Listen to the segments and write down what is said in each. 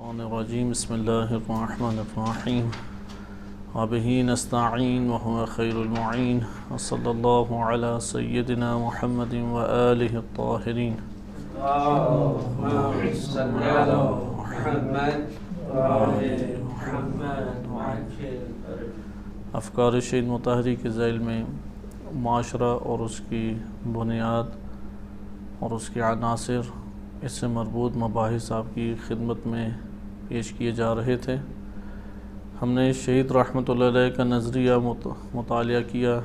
الشیطان الرجیم بسم اللہ الرحمن الرحیم وبہ نستعین وهو خیر المعین وصلی اللہ علی سیدنا محمد وآلہ الطاہرین اللهم صل على محمد وآل محمد وعجل افکار شہید مطہری کے ذیل میں معاشرہ اور اس کی بنیاد اور اس کے عناصر اس سے مربوط مباحث آپ کی خدمت میں پیش کیے جا رہے تھے۔ ہم نے شہید رحمۃ اللہ علیہ کا نظریہ مطالعہ کیا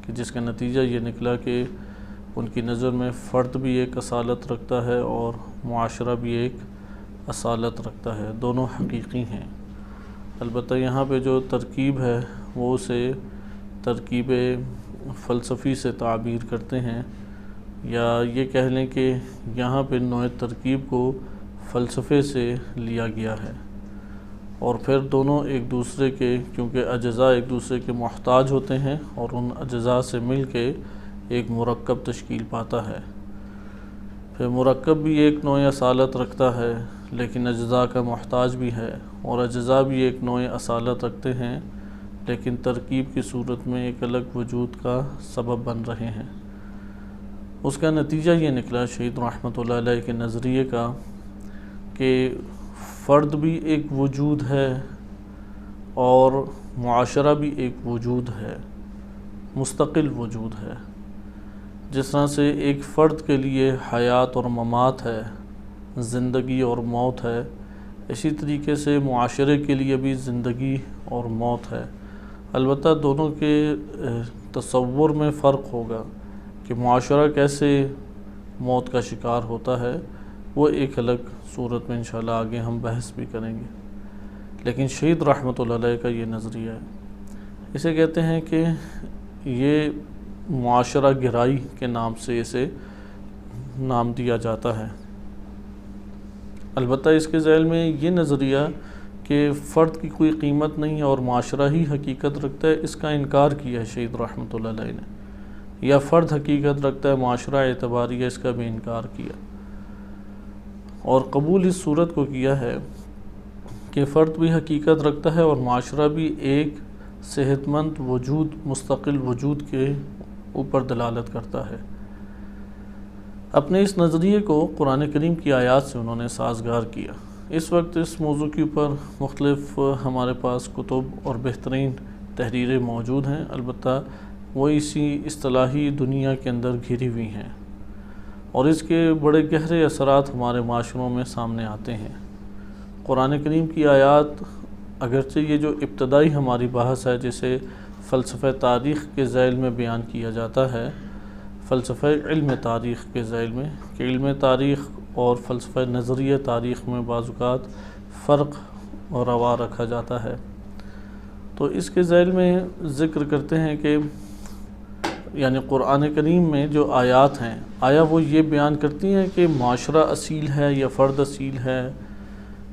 کہ جس کا نتیجہ یہ نکلا کہ ان کی نظر میں فرد بھی ایک اصالت رکھتا ہے اور معاشرہ بھی ایک اصالت رکھتا ہے، دونوں حقیقی ہیں۔ البتہ یہاں پہ جو ترکیب ہے وہ اسے ترکیب فلسفی سے تعبیر کرتے ہیں، یا یہ کہہ لیں کہ یہاں پہ نوع ترکیب کو فلسفے سے لیا گیا ہے، اور پھر دونوں ایک دوسرے کے کیونکہ اجزاء ایک دوسرے کے محتاج ہوتے ہیں اور ان اجزاء سے مل کے ایک مرکب تشکیل پاتا ہے۔ پھر مرکب بھی ایک نوع اصالت رکھتا ہے لیکن اجزاء کا محتاج بھی ہے، اور اجزاء بھی ایک نوع اصالت رکھتے ہیں لیکن ترکیب کی صورت میں ایک الگ وجود کا سبب بن رہے ہیں۔ اس کا نتیجہ یہ نکلا شہید رحمۃ اللہ علیہ کے نظریے کا کہ فرد بھی ایک وجود ہے اور معاشرہ بھی ایک وجود ہے، مستقل وجود ہے۔ جس طرح سے ایک فرد کے لیے حیات اور ممات ہے، زندگی اور موت ہے، اسی طریقے سے معاشرے کے لیے بھی زندگی اور موت ہے۔ البتہ دونوں کے تصور میں فرق ہوگا کہ معاشرہ کیسے موت کا شکار ہوتا ہے، وہ ایک الگ صورت میں انشاءاللہ آگے ہم بحث بھی کریں گے۔ لیکن شہید رحمۃ اللہ علیہ کا یہ نظریہ ہے، اسے کہتے ہیں کہ یہ معاشرہ گرائی کے نام سے اسے نام دیا جاتا ہے۔ البتہ اس کے ذیل میں یہ نظریہ کہ فرد کی کوئی قیمت نہیں اور معاشرہ ہی حقیقت رکھتا ہے، اس کا انکار کیا ہے شہید رحمۃ اللہ علیہ نے، یا فرد حقیقت رکھتا ہے معاشرہ اعتباری ہے، اس کا بھی انکار کیا، اور قبول اس صورت کو کیا ہے کہ فرد بھی حقیقت رکھتا ہے اور معاشرہ بھی ایک صحت مند وجود، مستقل وجود کے اوپر دلالت کرتا ہے۔ اپنے اس نظریے کو قرآن کریم کی آیات سے انہوں نے سازگار کیا۔ اس وقت اس موضوع کے اوپر مختلف ہمارے پاس کتب اور بہترین تحریریں موجود ہیں، البتہ وہ اسی اصطلاحی دنیا کے اندر گھری ہوئی ہیں، اور اس کے بڑے گہرے اثرات ہمارے معاشروں میں سامنے آتے ہیں۔ قرآن کریم کی آیات اگرچہ یہ جو ابتدائی ہماری بحث ہے جسے فلسفہ تاریخ کے ذیل میں بیان کیا جاتا ہے، فلسفہ علم تاریخ کے ذیل میں، کہ علم تاریخ اور فلسفہ نظریہ تاریخ میں بعض اوقات فرق اور روا رکھا جاتا ہے، تو اس کے ذیل میں ذکر کرتے ہیں کہ یعنی قرآن کریم میں جو آیات ہیں، آیا وہ یہ بیان کرتی ہیں کہ معاشرہ اصیل ہے یا فرد اصیل ہے،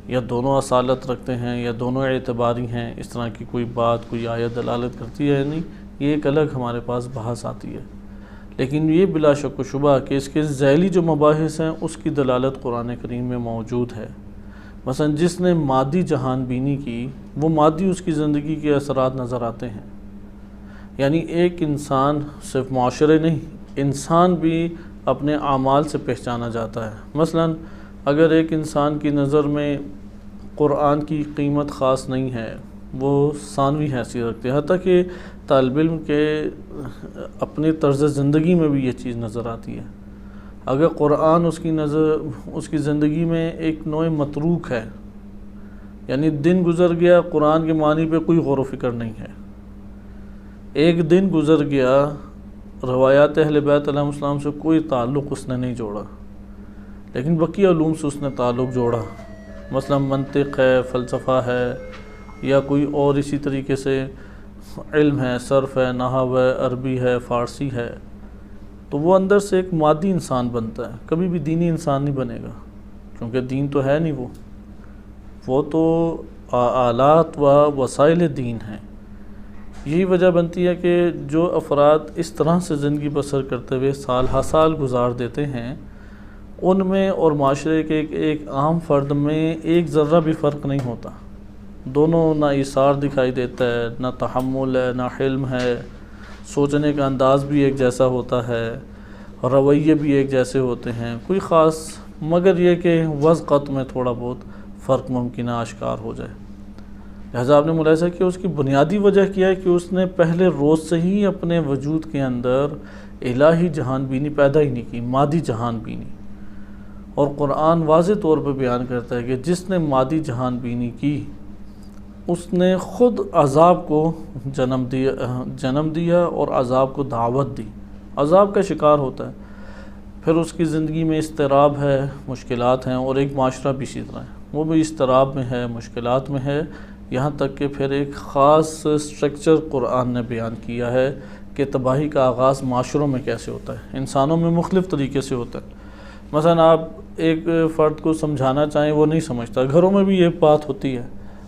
یا دونوں اصالت رکھتے ہیں یا دونوں اعتباری ہیں، اس طرح کی کوئی بات کوئی آیت دلالت کرتی ہے؟ نہیں، یہ ایک الگ ہمارے پاس بحث آتی ہے، لیکن یہ بلا شک و شبہ کہ اس کے ذیلی جو مباحث ہیں اس کی دلالت قرآن کریم میں موجود ہے۔ مثلا جس نے مادی جہان بینی کی، وہ مادی اس کی زندگی کے اثرات نظر آتے ہیں، یعنی ایک انسان صرف معاشرے نہیں، انسان بھی اپنے اعمال سے پہچانا جاتا ہے۔ مثلا اگر ایک انسان کی نظر میں قرآن کی قیمت خاص نہیں ہے، وہ ثانوی حیثیت رکھتے ہیں، حتیٰ کہ طالب علم کے اپنے طرز زندگی میں بھی یہ چیز نظر آتی ہے۔ اگر قرآن اس کی زندگی میں ایک نوع متروک ہے، یعنی دن گزر گیا قرآن کے معنی پہ کوئی غور و فکر نہیں ہے، ایک دن گزر گیا روایات اہل بیت علیہ السلام سے کوئی تعلق اس نے نہیں جوڑا، لیکن بقیہ علوم سے اس نے تعلق جوڑا، مثلا منطق ہے، فلسفہ ہے، یا کوئی اور اسی طریقے سے علم ہے، صرف ہے، نحو ہے، عربی ہے، فارسی ہے، تو وہ اندر سے ایک مادی انسان بنتا ہے، کبھی بھی دینی انسان نہیں بنے گا، کیونکہ دین تو ہے نہیں، وہ تو آلات و وسائل دین ہیں۔ یہی وجہ بنتی ہے کہ جو افراد اس طرح سے زندگی بسر کرتے ہوئے سال ہر سال گزار دیتے ہیں، ان میں اور معاشرے کے ایک عام فرد میں ایک ذرہ بھی فرق نہیں ہوتا. دونوں نہ ایثار دکھائی دیتا ہے، نہ تحمل ہے، نہ حلم ہے، سوچنے کا انداز بھی ایک جیسا ہوتا ہے، رویے بھی ایک جیسے ہوتے ہیں، کوئی خاص، مگر یہ کہ وضعت میں تھوڑا بہت فرق ممکنہ آشکار ہو جائے. لہذا آپ نے ملاحظہ کیا اس کی بنیادی وجہ کیا ہے کہ اس نے پہلے روز سے ہی اپنے وجود کے اندر الہی جہان بینی پیدا ہی نہیں کی، مادی جہان بینی. اور قرآن واضح طور پہ بیان کرتا ہے کہ جس نے مادی جہان بینی کی اس نے خود عذاب کو جنم دیا اور عذاب کو دعوت دی، عذاب کا شکار ہوتا ہے. پھر اس کی زندگی میں اضطراب ہے، مشکلات ہیں، اور ایک معاشرہ بھی اسی طرح ہے، وہ بھی اضطراب میں ہے، مشکلات میں ہے. یہاں تک کہ پھر ایک خاص سٹرکچر قرآن نے بیان کیا ہے کہ تباہی کا آغاز معاشروں میں کیسے ہوتا ہے، انسانوں میں مختلف طریقے سے ہوتا ہے. مثلا آپ ایک فرد کو سمجھانا چاہیں وہ نہیں سمجھتا. گھروں میں بھی یہ بات ہوتی ہے،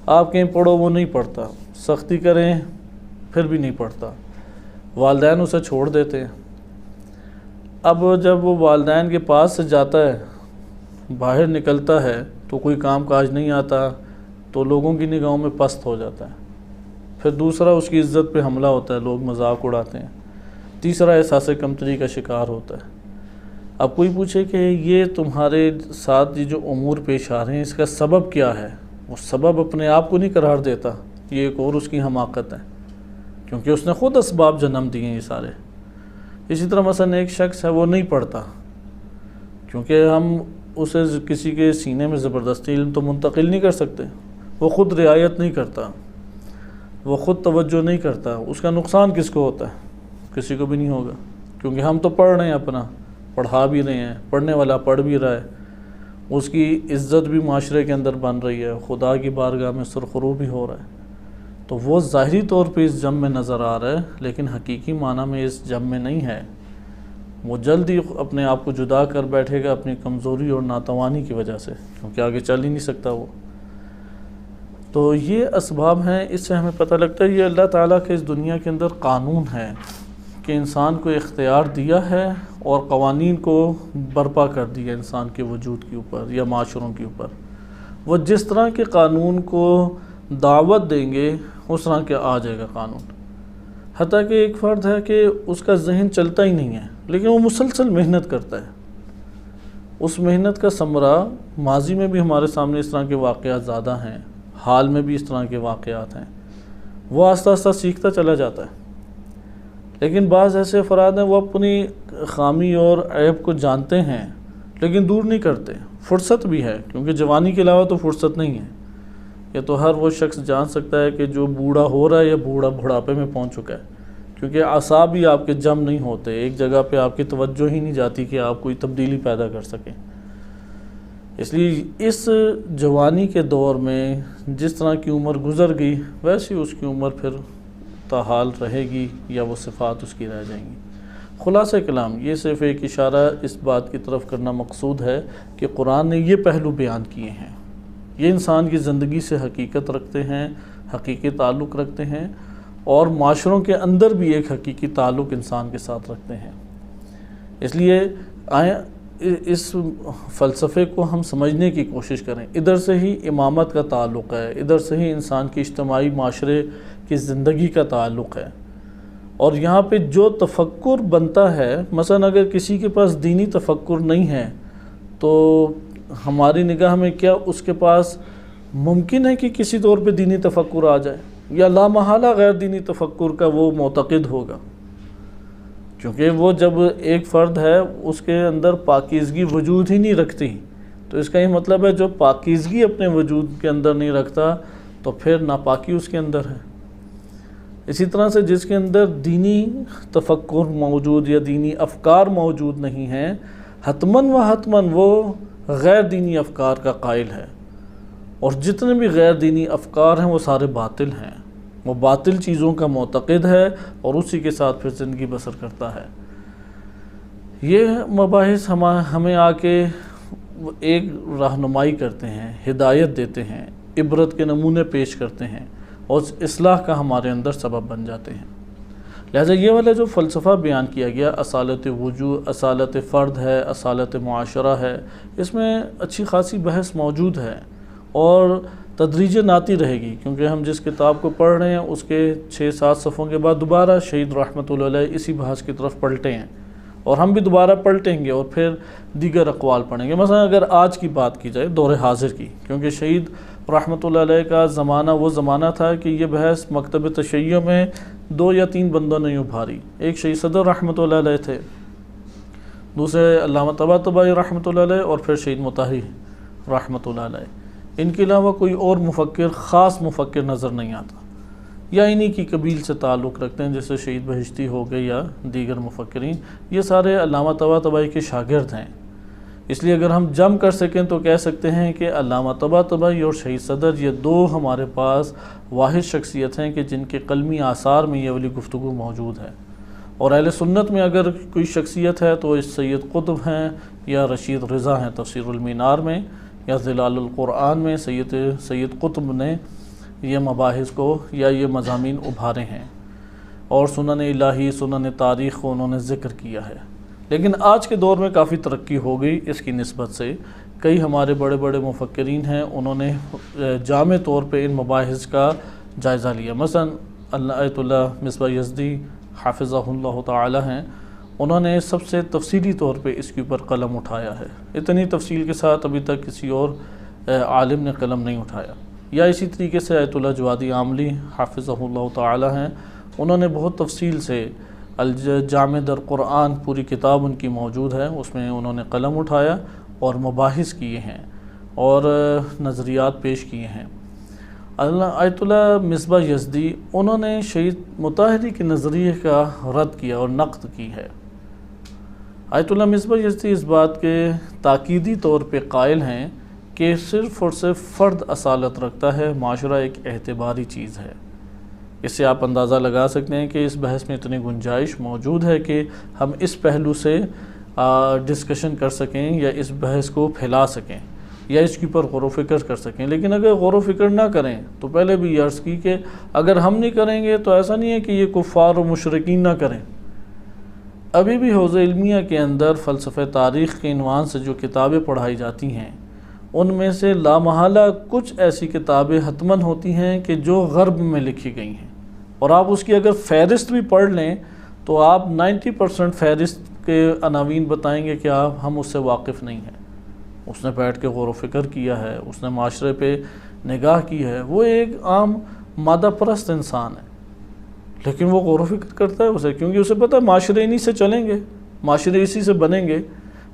آپ کہیں پڑھو وہ نہیں پڑھتا، سختی کریں پھر بھی نہیں پڑھتا، والدین اسے چھوڑ دیتے ہیں. اب جب وہ والدین کے پاس سے جاتا ہے، باہر نکلتا ہے تو کوئی کام کاج نہیں آتا تو لوگوں کی نگاہوں میں پست ہو جاتا ہے. پھر دوسرا اس کی عزت پہ حملہ ہوتا ہے، لوگ مذاق اڑاتے ہیں. تیسرا احساس کمتری کا شکار ہوتا ہے. اب کوئی پوچھے کہ یہ تمہارے ساتھ یہ جو امور پیش آ رہے ہیں اس کا سبب کیا ہے؟ وہ سبب اپنے آپ کو نہیں قرار دیتا، یہ ایک اور اس کی حماقت ہے، کیونکہ اس نے خود اسباب جنم دیے ہیں یہ سارے. اسی طرح مثلا ایک شخص ہے وہ نہیں پڑھتا، کیونکہ ہم اسے کسی کے سینے میں زبردستی علم تو منتقل نہیں کر سکتے. وہ خود رعایت نہیں کرتا، وہ خود توجہ نہیں کرتا. اس کا نقصان کس کو ہوتا ہے؟ کسی کو بھی نہیں ہوگا، کیونکہ ہم تو پڑھ رہے ہیں، اپنا پڑھا بھی رہے ہیں، پڑھنے والا پڑھ بھی رہا ہے، اس کی عزت بھی معاشرے کے اندر بن رہی ہے، خدا کی بارگاہ میں سرخرو بھی ہو رہا ہے. تو وہ ظاہری طور پہ اس جم میں نظر آ رہا ہے، لیکن حقیقی معنی میں اس جم میں نہیں ہے. وہ جلد ہی اپنے آپ کو جدا کر بیٹھے گا اپنی کمزوری اور ناتوانی کی وجہ سے، کیونکہ آگے چل ہی نہیں سکتا وہ. تو یہ اسباب ہیں. اس سے ہمیں پتہ لگتا ہے یہ اللہ تعالیٰ کے اس دنیا کے اندر قانون ہے کہ انسان کو اختیار دیا ہے اور قوانین کو برپا کر دیا انسان کے وجود کے اوپر یا معاشروں کے اوپر. وہ جس طرح کے قانون کو دعوت دیں گے اس طرح کے آ جائے گا قانون. حتیٰ کہ ایک فرد ہے کہ اس کا ذہن چلتا ہی نہیں ہے، لیکن وہ مسلسل محنت کرتا ہے. اس محنت کا ثمرہ ماضی میں بھی ہمارے سامنے اس طرح کے واقعات زیادہ ہیں، حال میں بھی اس طرح کے واقعات ہیں. وہ آہستہ آہستہ سیکھتا چلا جاتا ہے. لیکن بعض ایسے افراد ہیں وہ اپنی خامی اور عیب کو جانتے ہیں لیکن دور نہیں کرتے. فرصت بھی ہے، کیونکہ جوانی کے علاوہ تو فرصت نہیں ہے. یہ تو ہر وہ شخص جان سکتا ہے کہ جو بوڑھا ہو رہا ہے یا بڑھاپے میں پہنچ چکا ہے، کیونکہ اعصاب ہی آپ کے جم نہیں ہوتے، ایک جگہ پہ آپ کی توجہ ہی نہیں جاتی کہ آپ کوئی تبدیلی پیدا کر سکیں. اس لیے اس جوانی کے دور میں جس طرح کی عمر گزر گئی ویسی اس کی عمر پھر تاحال رہے گی یا وہ صفات اس کی رہ جائیں گی. خلاصہ کلام یہ صرف ایک اشارہ اس بات کی طرف کرنا مقصود ہے کہ قرآن نے یہ پہلو بیان کیے ہیں، یہ انسان کی زندگی سے حقیقت رکھتے ہیں، حقیقی تعلق رکھتے ہیں، اور معاشروں کے اندر بھی ایک حقیقی تعلق انسان کے ساتھ رکھتے ہیں. اس لیے آئیں اس فلسفے کو ہم سمجھنے کی کوشش کریں. ادھر سے ہی امامت کا تعلق ہے، ادھر سے ہی انسان کی اجتماعی معاشرے کی زندگی کا تعلق ہے. اور یہاں پہ جو تفکر بنتا ہے، مثلا اگر کسی کے پاس دینی تفکر نہیں ہے تو ہماری نگاہ میں کیا اس کے پاس ممکن ہے کہ کسی طور پہ دینی تفکر آ جائے، یا لا محالہ غیر دینی تفکر کا وہ معتقد ہوگا. کیونکہ وہ جب ایک فرد ہے اس کے اندر پاکیزگی وجود ہی نہیں رکھتی، تو اس کا یہ مطلب ہے جو پاکیزگی اپنے وجود کے اندر نہیں رکھتا تو پھر ناپاکی اس کے اندر ہے. اسی طرح سے جس کے اندر دینی تفکر موجود یا دینی افکار موجود نہیں ہیں، حتماً و حتماً وہ غیر دینی افکار کا قائل ہے. اور جتنے بھی غیر دینی افکار ہیں وہ سارے باطل ہیں، وہ باطل چیزوں کا معتقد ہے اور اسی کے ساتھ پھر زندگی بسر کرتا ہے. یہ مباحث ہمیں آ کے ایک رہنمائی کرتے ہیں، ہدایت دیتے ہیں، عبرت کے نمونے پیش کرتے ہیں اور اصلاح کا ہمارے اندر سبب بن جاتے ہیں. لہٰذا یہ والا جو فلسفہ بیان کیا گیا، اصالت وجود، اصالت فرد ہے، اصالت معاشرہ ہے، اس میں اچھی خاصی بحث موجود ہے اور تدریجاً آتی رہے گی، کیونکہ ہم جس کتاب کو پڑھ رہے ہیں اس کے 6-7 صفحوں کے بعد دوبارہ شہید رحمۃ اللہ علیہ اسی بحث کی طرف پلٹے ہیں، اور ہم بھی دوبارہ پلٹیں گے اور پھر دیگر اقوال پڑھیں گے۔ مثلا اگر آج کی بات کی جائے، دور حاضر کی، کیونکہ شہید رحمۃ اللہ علیہ کا زمانہ وہ زمانہ تھا کہ یہ بحث مکتب تشیع میں 2 یا 3 بندوں نے ابھاری۔ ایک شہید صدر رحمۃ اللہ علیہ تھے، دوسرے علامہ طباطبائی رحمۃ اللہ علیہ، اور پھر شہید مطہری رحمۃ اللہ علیہ۔ ان کے علاوہ کوئی اور مفکر، خاص مفکر نظر نہیں آتا، یا انہی کی قبیل سے تعلق رکھتے ہیں، جیسے شہید بہشتی ہو گئے یا دیگر مفکرین، یہ سارے علامہ طباطبائی کے شاگرد ہیں۔ اس لیے اگر ہم جم کر سکیں تو کہہ سکتے ہیں کہ علامہ طباطبائی اور شہید صدر یہ 2 ہمارے پاس واحد شخصیت ہیں کہ جن کے قلمی آثار میں یہ والی گفتگو موجود ہے۔ اور اہل سنت میں اگر کوئی شخصیت ہے تو سید قطب ہیں یا رشید رضا ہیں، تفسیر المینار میں یا ظلال القرآن میں سید قطب نے یہ مباحث کو یا یہ مضامین ابھارے ہیں، اور سنن الہی، سنن تاریخ کو انہوں نے ذکر کیا ہے۔ لیکن آج کے دور میں کافی ترقی ہو گئی اس کی نسبت سے، کئی ہمارے بڑے بڑے مفکرین ہیں، انہوں نے جامع طور پہ ان مباحث کا جائزہ لیا۔ مثلا آیت اللہ مصباح یزدی حافظہ اللہ تعالی ہیں، انہوں نے سب سے تفصیلی طور پہ اس کے اوپر قلم اٹھایا ہے، اتنی تفصیل کے ساتھ ابھی تک کسی اور عالم نے قلم نہیں اٹھایا۔ یا اسی طریقے سے آیت اللہ جوادی عاملی حافظہ اللہ تعالی ہیں، انہوں نے بہت تفصیل سے الجامع در قرآن، پوری کتاب ان کی موجود ہے، اس میں انہوں نے قلم اٹھایا اور مباحث کیے ہیں اور نظریات پیش کیے ہیں۔ آیت اللہ مصباح یزدی، انہوں نے شہید مطہری کے نظریے کا رد کیا اور نقد کی ہے۔ آیت اللہ مصباح یزدی اس بات کے تاکیدی طور پہ قائل ہیں کہ صرف اور صرف فرد اصالت رکھتا ہے، معاشرہ ایک اعتباری چیز ہے۔ اس سے آپ اندازہ لگا سکتے ہیں کہ اس بحث میں اتنی گنجائش موجود ہے کہ ہم اس پہلو سے ڈسکشن کر سکیں یا اس بحث کو پھیلا سکیں یا اس کے اوپر غور و فکر کر سکیں۔ لیکن اگر غور و فکر نہ کریں تو پہلے بھی یہ عرض کی کہ اگر ہم نہیں کریں گے تو ایسا نہیں ہے کہ یہ کفار و مشرکین نہ کریں۔ ابھی بھی حوزہ علمیہ کے اندر فلسفہ تاریخ کے عنوان سے جو کتابیں پڑھائی جاتی ہیں، ان میں سے لامحالہ کچھ ایسی کتابیں حتماً ہوتی ہیں کہ جو غرب میں لکھی گئی ہیں، اور آپ اس کی اگر فہرست بھی پڑھ لیں تو آپ 90% فہرست کے عناوین بتائیں گے کہ ہم اس سے واقف نہیں ہیں۔ اس نے بیٹھ کے غور و فکر کیا ہے، اس نے معاشرے پہ نگاہ کی ہے، وہ ایک عام مادہ پرست انسان ہے، لیکن وہ غور و فکر کرتا ہے اسے، کیونکہ اسے پتہ ہے معاشرے انہی سے چلیں گے، معاشرے اسی سے بنیں گے۔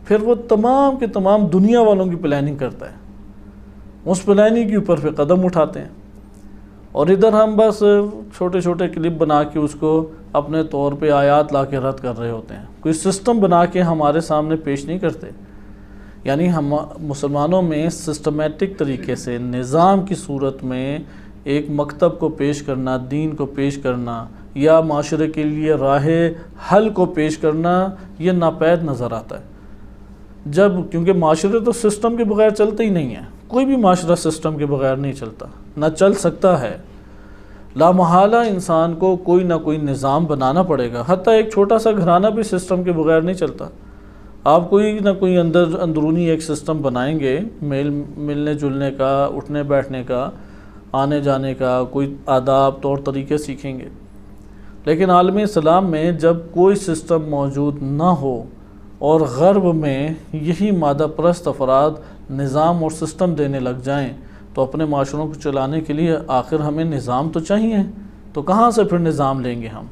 پھر وہ تمام کے تمام دنیا والوں کی پلاننگ کرتا ہے، اس پلاننگ کے اوپر پہ قدم اٹھاتے ہیں، اور ادھر ہم بس چھوٹے چھوٹے کلپ بنا کے اس کو اپنے طور پہ آیات لا کے رد کر رہے ہوتے ہیں، کوئی سسٹم بنا کے ہمارے سامنے پیش نہیں کرتے۔ یعنی ہم مسلمانوں میں سسٹمیٹک طریقے سے نظام کی صورت میں ایک مکتب کو پیش کرنا، دین کو پیش کرنا یا معاشرے کے لیے راہ حل کو پیش کرنا، یہ ناپید نظر آتا ہے۔ کیونکہ معاشرے تو سسٹم کے بغیر چلتے ہی نہیں ہیں، کوئی بھی معاشرہ سسٹم کے بغیر نہیں چلتا، نہ چل سکتا ہے۔ لامحالہ انسان کو کوئی نہ کوئی نظام بنانا پڑے گا، حتیٰ ایک چھوٹا سا گھرانہ بھی سسٹم کے بغیر نہیں چلتا۔ آپ کوئی نہ کوئی اندرونی ایک سسٹم بنائیں گے، ملنے جلنے کا، اٹھنے بیٹھنے کا، آنے جانے کا، کوئی آداب طور طریقے سیکھیں گے۔ لیکن عالم اسلام میں جب کوئی سسٹم موجود نہ ہو اور غرب میں یہی مادہ پرست افراد نظام اور سسٹم دینے لگ جائیں تو اپنے معاشروں کو چلانے کے لیے آخر ہمیں نظام تو چاہیے، تو کہاں سے پھر نظام لیں گے ہم؟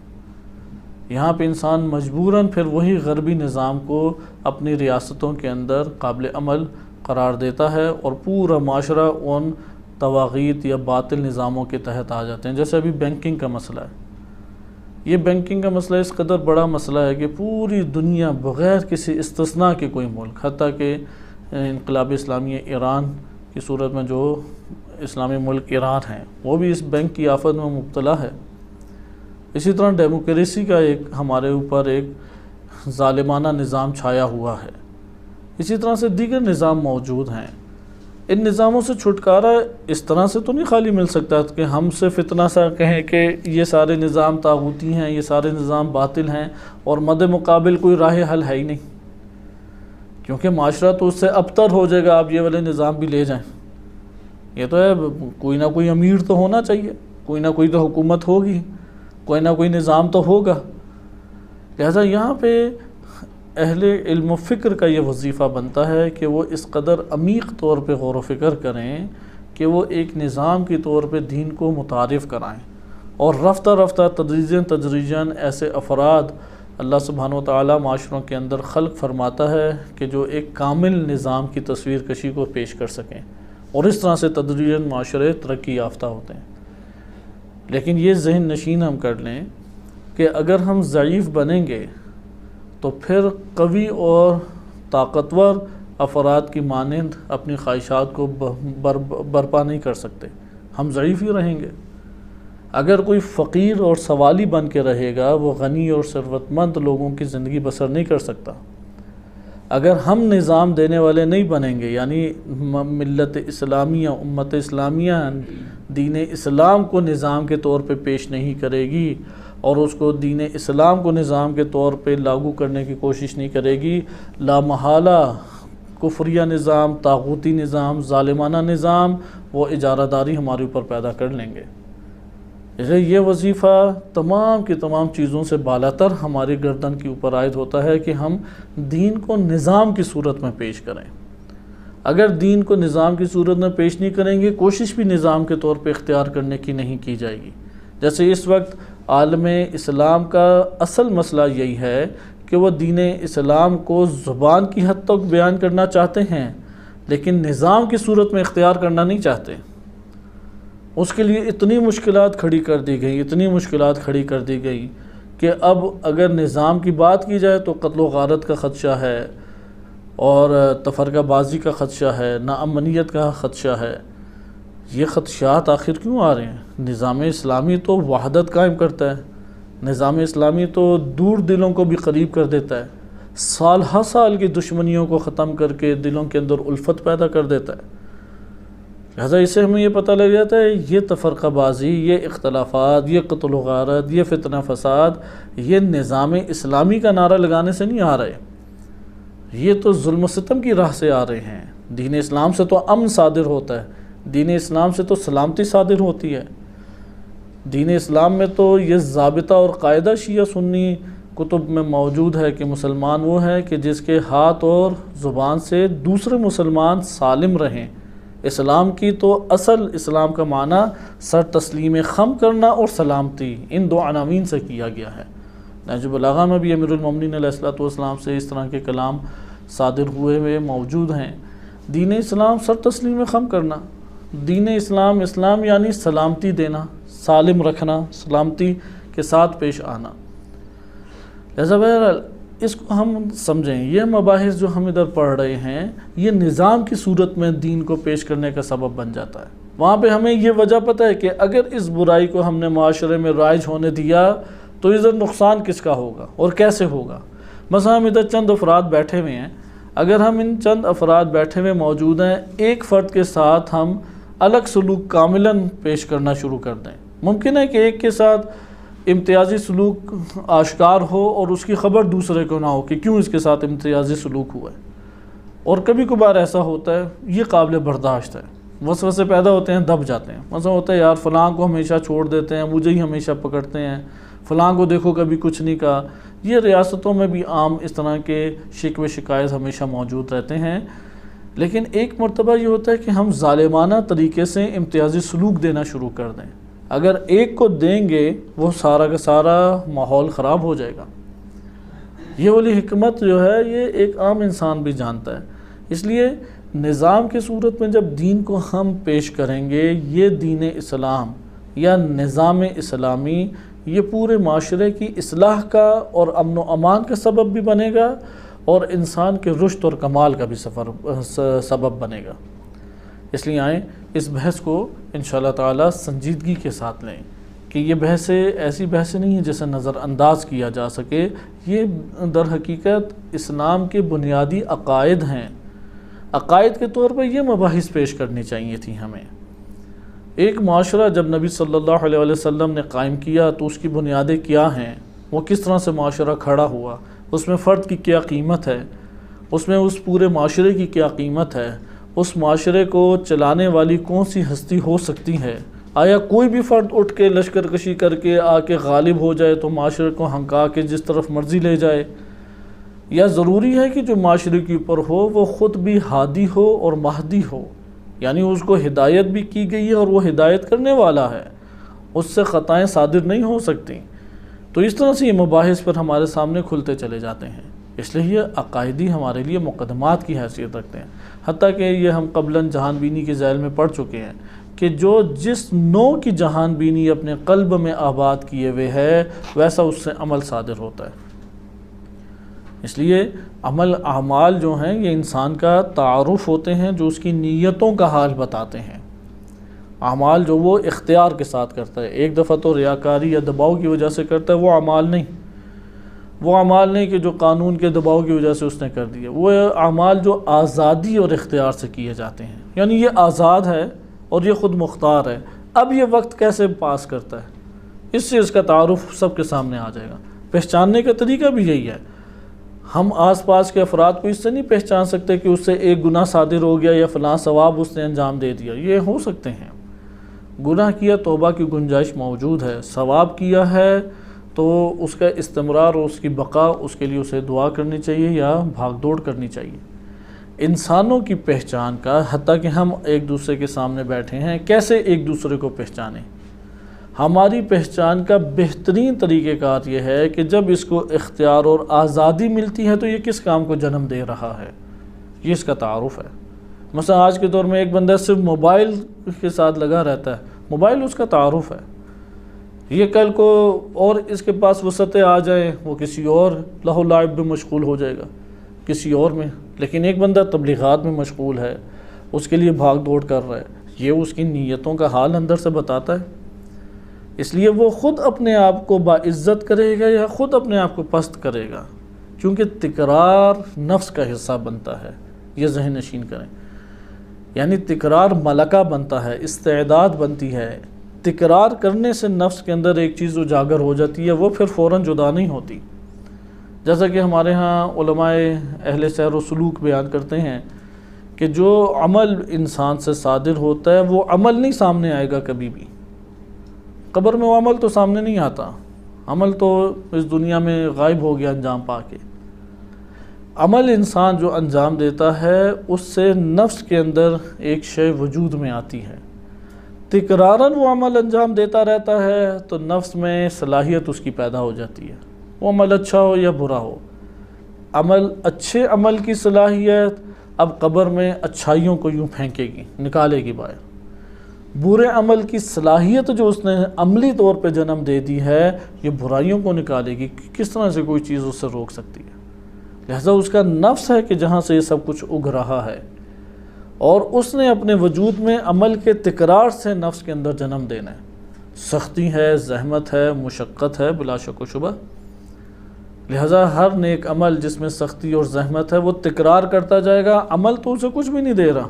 یہاں پہ انسان مجبوراً پھر وہی غربی نظام کو اپنی ریاستوں کے اندر قابل عمل قرار دیتا ہے، اور پورا معاشرہ ان طواغیت یا باطل نظاموں کے تحت آ جاتے ہیں۔ جیسے ابھی بینکنگ کا مسئلہ ہے، یہ بینکنگ کا مسئلہ اس قدر بڑا مسئلہ ہے کہ پوری دنیا بغیر کسی استثناء کے کوئی ملک، حتیٰ کہ انقلاب اسلامی ایران کی صورت میں جو اسلامی ملک ایران ہے، وہ بھی اس بینک کی آفت میں مبتلا ہے۔ اسی طرح ڈیموکریسی کا ایک ہمارے اوپر ایک ظالمانہ نظام چھایا ہوا ہے، اسی طرح سے دیگر نظام موجود ہیں۔ ان نظاموں سے چھٹکارا اس طرح سے تو نہیں خالی مل سکتا کہ ہم صرف اتنا سا کہیں کہ یہ سارے نظام طاغوتی ہیں، یہ سارے نظام باطل ہیں، اور مد مقابل کوئی راہ حل ہے ہی نہیں، کیونکہ معاشرہ تو اس سے ابتر ہو جائے گا آپ یہ والے نظام بھی لے جائیں۔ یہ تو ہے، کوئی نہ کوئی امیر تو ہونا چاہیے، کوئی نہ کوئی تو حکومت ہوگی، کوئی نہ کوئی نظام تو ہوگا۔ لہذا یہاں پہ اہل علم و فکر کا یہ وظیفہ بنتا ہے کہ وہ اس قدر عمیق طور پہ غور و فکر کریں کہ وہ ایک نظام کی طور پہ دین کو متعارف کرائیں، اور رفتہ رفتہ تدریجاً ایسے افراد اللہ سبحانہ و تعالیٰ معاشروں کے اندر خلق فرماتا ہے کہ جو ایک کامل نظام کی تصویر کشی کو پیش کر سکیں، اور اس طرح سے تدریجاً معاشرے ترقی یافتہ ہوتے ہیں۔ لیکن یہ ذہن نشین ہم کر لیں کہ اگر ہم ضعیف بنیں گے تو پھر قوی اور طاقتور افراد کی مانند اپنی خواہشات کو برپا نہیں کر سکتے، ہم ضعیف ہی رہیں گے۔ اگر کوئی فقیر اور سوالی بن کے رہے گا، وہ غنی اور ثروت مند لوگوں کی زندگی بسر نہیں کر سکتا۔ اگر ہم نظام دینے والے نہیں بنیں گے، یعنی ملت اسلامیہ، امت اسلامیہ دین اسلام کو نظام کے طور پہ پیش نہیں کرے گی، اور اس کو دین اسلام کو نظام کے طور پہ لاگو کرنے کی کوشش نہیں کرے گی، لا محالہ کفریہ نظام، طاغوتی نظام، ظالمانہ نظام وہ اجارہ داری ہمارے اوپر پیدا کر لیں گے۔ اس لیے یہ وظیفہ تمام کی تمام چیزوں سے بالاتر ہماری گردن کے اوپر عائد ہوتا ہے کہ ہم دین کو نظام کی صورت میں پیش کریں۔ اگر دین کو نظام کی صورت میں پیش نہیں کریں گے، کوشش بھی نظام کے طور پہ اختیار کرنے کی نہیں کی جائے گی۔ جیسے اس وقت عالم اسلام کا اصل مسئلہ یہی ہے کہ وہ دین اسلام کو زبان کی حد تک بیان کرنا چاہتے ہیں، لیکن نظام کی صورت میں اختیار کرنا نہیں چاہتے۔ اس کے لیے اتنی مشکلات کھڑی کر دی گئی کہ اب اگر نظام کی بات کی جائے تو قتل و غارت کا خدشہ ہے، اور تفرقہ بازی کا خدشہ ہے، ناامنیت کا خدشہ ہے۔ یہ خدشات آخر کیوں آ رہے ہیں؟ نظام اسلامی تو وحدت قائم کرتا ہے، نظام اسلامی تو دور دلوں کو بھی قریب کر دیتا ہے، سال ہر سال کی دشمنیوں کو ختم کر کے دلوں کے اندر الفت پیدا کر دیتا ہے۔ لہذا اس سے ہمیں یہ پتہ لگ جاتا ہے یہ تفرقہ بازی، یہ اختلافات، یہ قتل و غارت، یہ فتنہ فساد، یہ نظام اسلامی کا نعرہ لگانے سے نہیں آ رہے، یہ تو ظلم و ستم کی راہ سے آ رہے ہیں۔ دین اسلام سے تو امن صادر ہوتا ہے، دین اسلام سے تو سلامتی صادر ہوتی ہے۔ دین اسلام میں تو یہ ضابطہ اور قاعدہ شیعہ سنی کتب میں موجود ہے کہ مسلمان وہ ہے کہ جس کے ہاتھ اور زبان سے دوسرے مسلمان سالم رہیں۔ اسلام کی تو اصل اسلام کا معنی سر تسلیم خم کرنا اور سلامتی، ان دو عناوین سے کیا گیا ہے۔ نہج البلاغہ میں بھی امیر المومنین علیہ السلام سے اس طرح کے کلام صادر ہوئے موجود ہیں۔ دین اسلام سر تسلیم خم کرنا، دین اسلام یعنی سلامتی دینا، سالم رکھنا، سلامتی کے ساتھ پیش آنا۔ لہذا بہرحال اس کو ہم سمجھیں، یہ مباحث جو ہم ادھر پڑھ رہے ہیں یہ نظام کی صورت میں دین کو پیش کرنے کا سبب بن جاتا ہے۔ وہاں پہ ہمیں یہ وجہ پتہ ہے کہ اگر اس برائی کو ہم نے معاشرے میں رائج ہونے دیا تو ادھر نقصان کس کا ہوگا اور کیسے ہوگا۔ مثلا ہم ادھر چند افراد بیٹھے ہوئے ہیں، اگر ہم ان چند افراد بیٹھے ہوئے موجود ہیں، ایک فرد کے ساتھ ہم الگ سلوک کاملاً پیش کرنا شروع کر دیں، ممکن ہے کہ ایک کے ساتھ امتیازی سلوک آشکار ہو اور اس کی خبر دوسرے کو نہ ہو کہ کیوں اس کے ساتھ امتیازی سلوک ہوا ہے، اور کبھی کبھار ایسا ہوتا ہے، یہ قابل برداشت ہے، وسوسے پیدا ہوتے ہیں، دب جاتے ہیں۔ مثلا ہوتا ہے یار فلاں کو ہمیشہ چھوڑ دیتے ہیں، مجھے ہی ہمیشہ پکڑتے ہیں، فلاں کو دیکھو کبھی کچھ نہیں کہا۔ یہ ریاستوں میں بھی عام اس طرح کے شکوے شکایت ہمیشہ موجود رہتے ہیں، لیکن ایک مرتبہ یہ ہوتا ہے کہ ہم ظالمانہ طریقے سے امتیازی سلوک دینا شروع کر دیں۔ اگر ایک کو دیں گے وہ سارا کا سارا ماحول خراب ہو جائے گا۔ یہ والی حکمت جو ہے یہ ایک عام انسان بھی جانتا ہے۔ اس لیے نظام کی صورت میں جب دین کو ہم پیش کریں گے، یہ دین اسلام یا نظام اسلامی یہ پورے معاشرے کی اصلاح کا اور امن و امان کا سبب بھی بنے گا، اور انسان کے رشد اور کمال کا بھی سبب بنے گا۔ اس لیے آئیں اس بحث کو انشاءاللہ تعالی سنجیدگی کے ساتھ لیں کہ یہ بحثیں ایسی بحثیں نہیں ہیں جسے نظر انداز کیا جا سکے۔ یہ در حقیقت اسلام کے بنیادی عقائد ہیں۔ عقائد کے طور پر یہ مباحث پیش کرنی چاہیے تھی ہمیں۔ ایک معاشرہ جب نبی صلی اللہ علیہ وسلم نے قائم کیا تو اس کی بنیادیں کیا ہیں، وہ کس طرح سے معاشرہ کھڑا ہوا، اس میں فرد کی کیا قیمت ہے، اس میں اس پورے معاشرے کی کیا قیمت ہے، اس معاشرے کو چلانے والی کون سی ہستی ہو سکتی ہے، آیا کوئی بھی فرد اٹھ کے لشکر کشی کر کے آ کے غالب ہو جائے تو معاشرے کو ہنکا کے جس طرف مرضی لے جائے، یا ضروری ہے کہ جو معاشرے کے اوپر ہو وہ خود بھی ہادی ہو اور مہدی ہو، یعنی اس کو ہدایت بھی کی گئی ہے اور وہ ہدایت کرنے والا ہے، اس سے خطائیں صادر نہیں ہو سکتی۔ تو اس طرح سے یہ مباحث پر ہمارے سامنے کھلتے چلے جاتے ہیں، اس لیے یہ عقائدی ہمارے لیے مقدمات کی حیثیت رکھتے ہیں، حتیٰ کہ یہ ہم قبلاً جہان بینی کے ذیل میں پڑھ چکے ہیں کہ جو جس نوع کی جہان بینی اپنے قلب میں آباد کیے ہوئے ہے ویسا اس سے عمل صادر ہوتا ہے۔ اس لیے عمل اعمال جو ہیں یہ انسان کا تعارف ہوتے ہیں جو اس کی نیتوں کا حال بتاتے ہیں۔ اعمال جو وہ اختیار کے ساتھ کرتا ہے، ایک دفعہ تو ریاکاری یا دباؤ کی وجہ سے کرتا ہے، وہ اعمال نہیں کہ جو قانون کے دباؤ کی وجہ سے اس نے کر دیا، وہ اعمال جو آزادی اور اختیار سے کیے جاتے ہیں، یعنی یہ آزاد ہے اور یہ خود مختار ہے، اب یہ وقت کیسے پاس کرتا ہے، اس سے اس کا تعارف سب کے سامنے آ جائے گا۔ پہچاننے کا طریقہ بھی یہی ہے، ہم آس پاس کے افراد کو اس سے نہیں پہچان سکتے کہ اس سے ایک گناہ صادر ہو گیا یا فلاں ثواب اس نے انجام دے دیا، یہ ہو سکتے ہیں، گناہ کیا توبہ کی گنجائش موجود ہے، ثواب کیا ہے تو اس کا استمرار اور اس کی بقا، اس کے لیے اسے دعا کرنی چاہیے یا بھاگ دوڑ کرنی چاہیے۔ انسانوں کی پہچان کا، حتیٰ کہ ہم ایک دوسرے کے سامنے بیٹھے ہیں، کیسے ایک دوسرے کو پہچانیں، ہماری پہچان کا بہترین طریقہ کار یہ ہے کہ جب اس کو اختیار اور آزادی ملتی ہے تو یہ کس کام کو جنم دے رہا ہے، یہ اس کا تعارف ہے۔ مثلا آج کے دور میں ایک بندہ صرف موبائل کے ساتھ لگا رہتا ہے، موبائل اس کا تعارف ہے، یہ کل کو اور اس کے پاس وسعتیں آ جائیں وہ کسی اور لہو لعب میں مشغول ہو جائے گا، کسی اور میں، لیکن ایک بندہ تبلیغات میں مشغول ہے، اس کے لیے بھاگ دوڑ کر رہا ہے، یہ اس کی نیتوں کا حال اندر سے بتاتا ہے۔ اس لیے وہ خود اپنے آپ کو باعزت کرے گا یا خود اپنے آپ کو پست کرے گا، کیونکہ تکرار نفس کا حصہ بنتا ہے، یہ ذہن نشین کریں، یعنی تکرار ملکہ بنتا ہے، استعداد بنتی ہے، تکرار کرنے سے نفس کے اندر ایک چیز اجاگر ہو جاتی ہے، وہ پھر فوراً جدا نہیں ہوتی۔ جیسا کہ ہمارے ہاں علماء اہل سیر و سلوک بیان کرتے ہیں کہ جو عمل انسان سے صادر ہوتا ہے وہ عمل نہیں سامنے آئے گا کبھی بھی، قبر میں وہ عمل تو سامنے نہیں آتا، عمل تو اس دنیا میں غائب ہو گیا انجام پا کے۔ عمل انسان جو انجام دیتا ہے اس سے نفس کے اندر ایک شے وجود میں آتی ہے، تکراراً وہ عمل انجام دیتا رہتا ہے تو نفس میں صلاحیت اس کی پیدا ہو جاتی ہے، وہ عمل اچھا ہو یا برا ہو، اچھے عمل کی صلاحیت اب قبر میں اچھائیوں کو یوں پھینکے گی، نکالے گی باہر، برے عمل کی صلاحیت جو اس نے عملی طور پہ جنم دے دی ہے یہ برائیوں کو نکالے گی، کس طرح سے کوئی چیز اس سے روک سکتی ہے، لہذا اس کا نفس ہے کہ جہاں سے یہ سب کچھ اگ رہا ہے، اور اس نے اپنے وجود میں عمل کے تکرار سے نفس کے اندر جنم دینا ہے، سختی ہے، زحمت ہے، مشقت ہے بلا شک و شبہ، لہذا ہر نیک عمل جس میں سختی اور زحمت ہے وہ تکرار کرتا جائے گا، عمل تو اسے کچھ بھی نہیں دے رہا،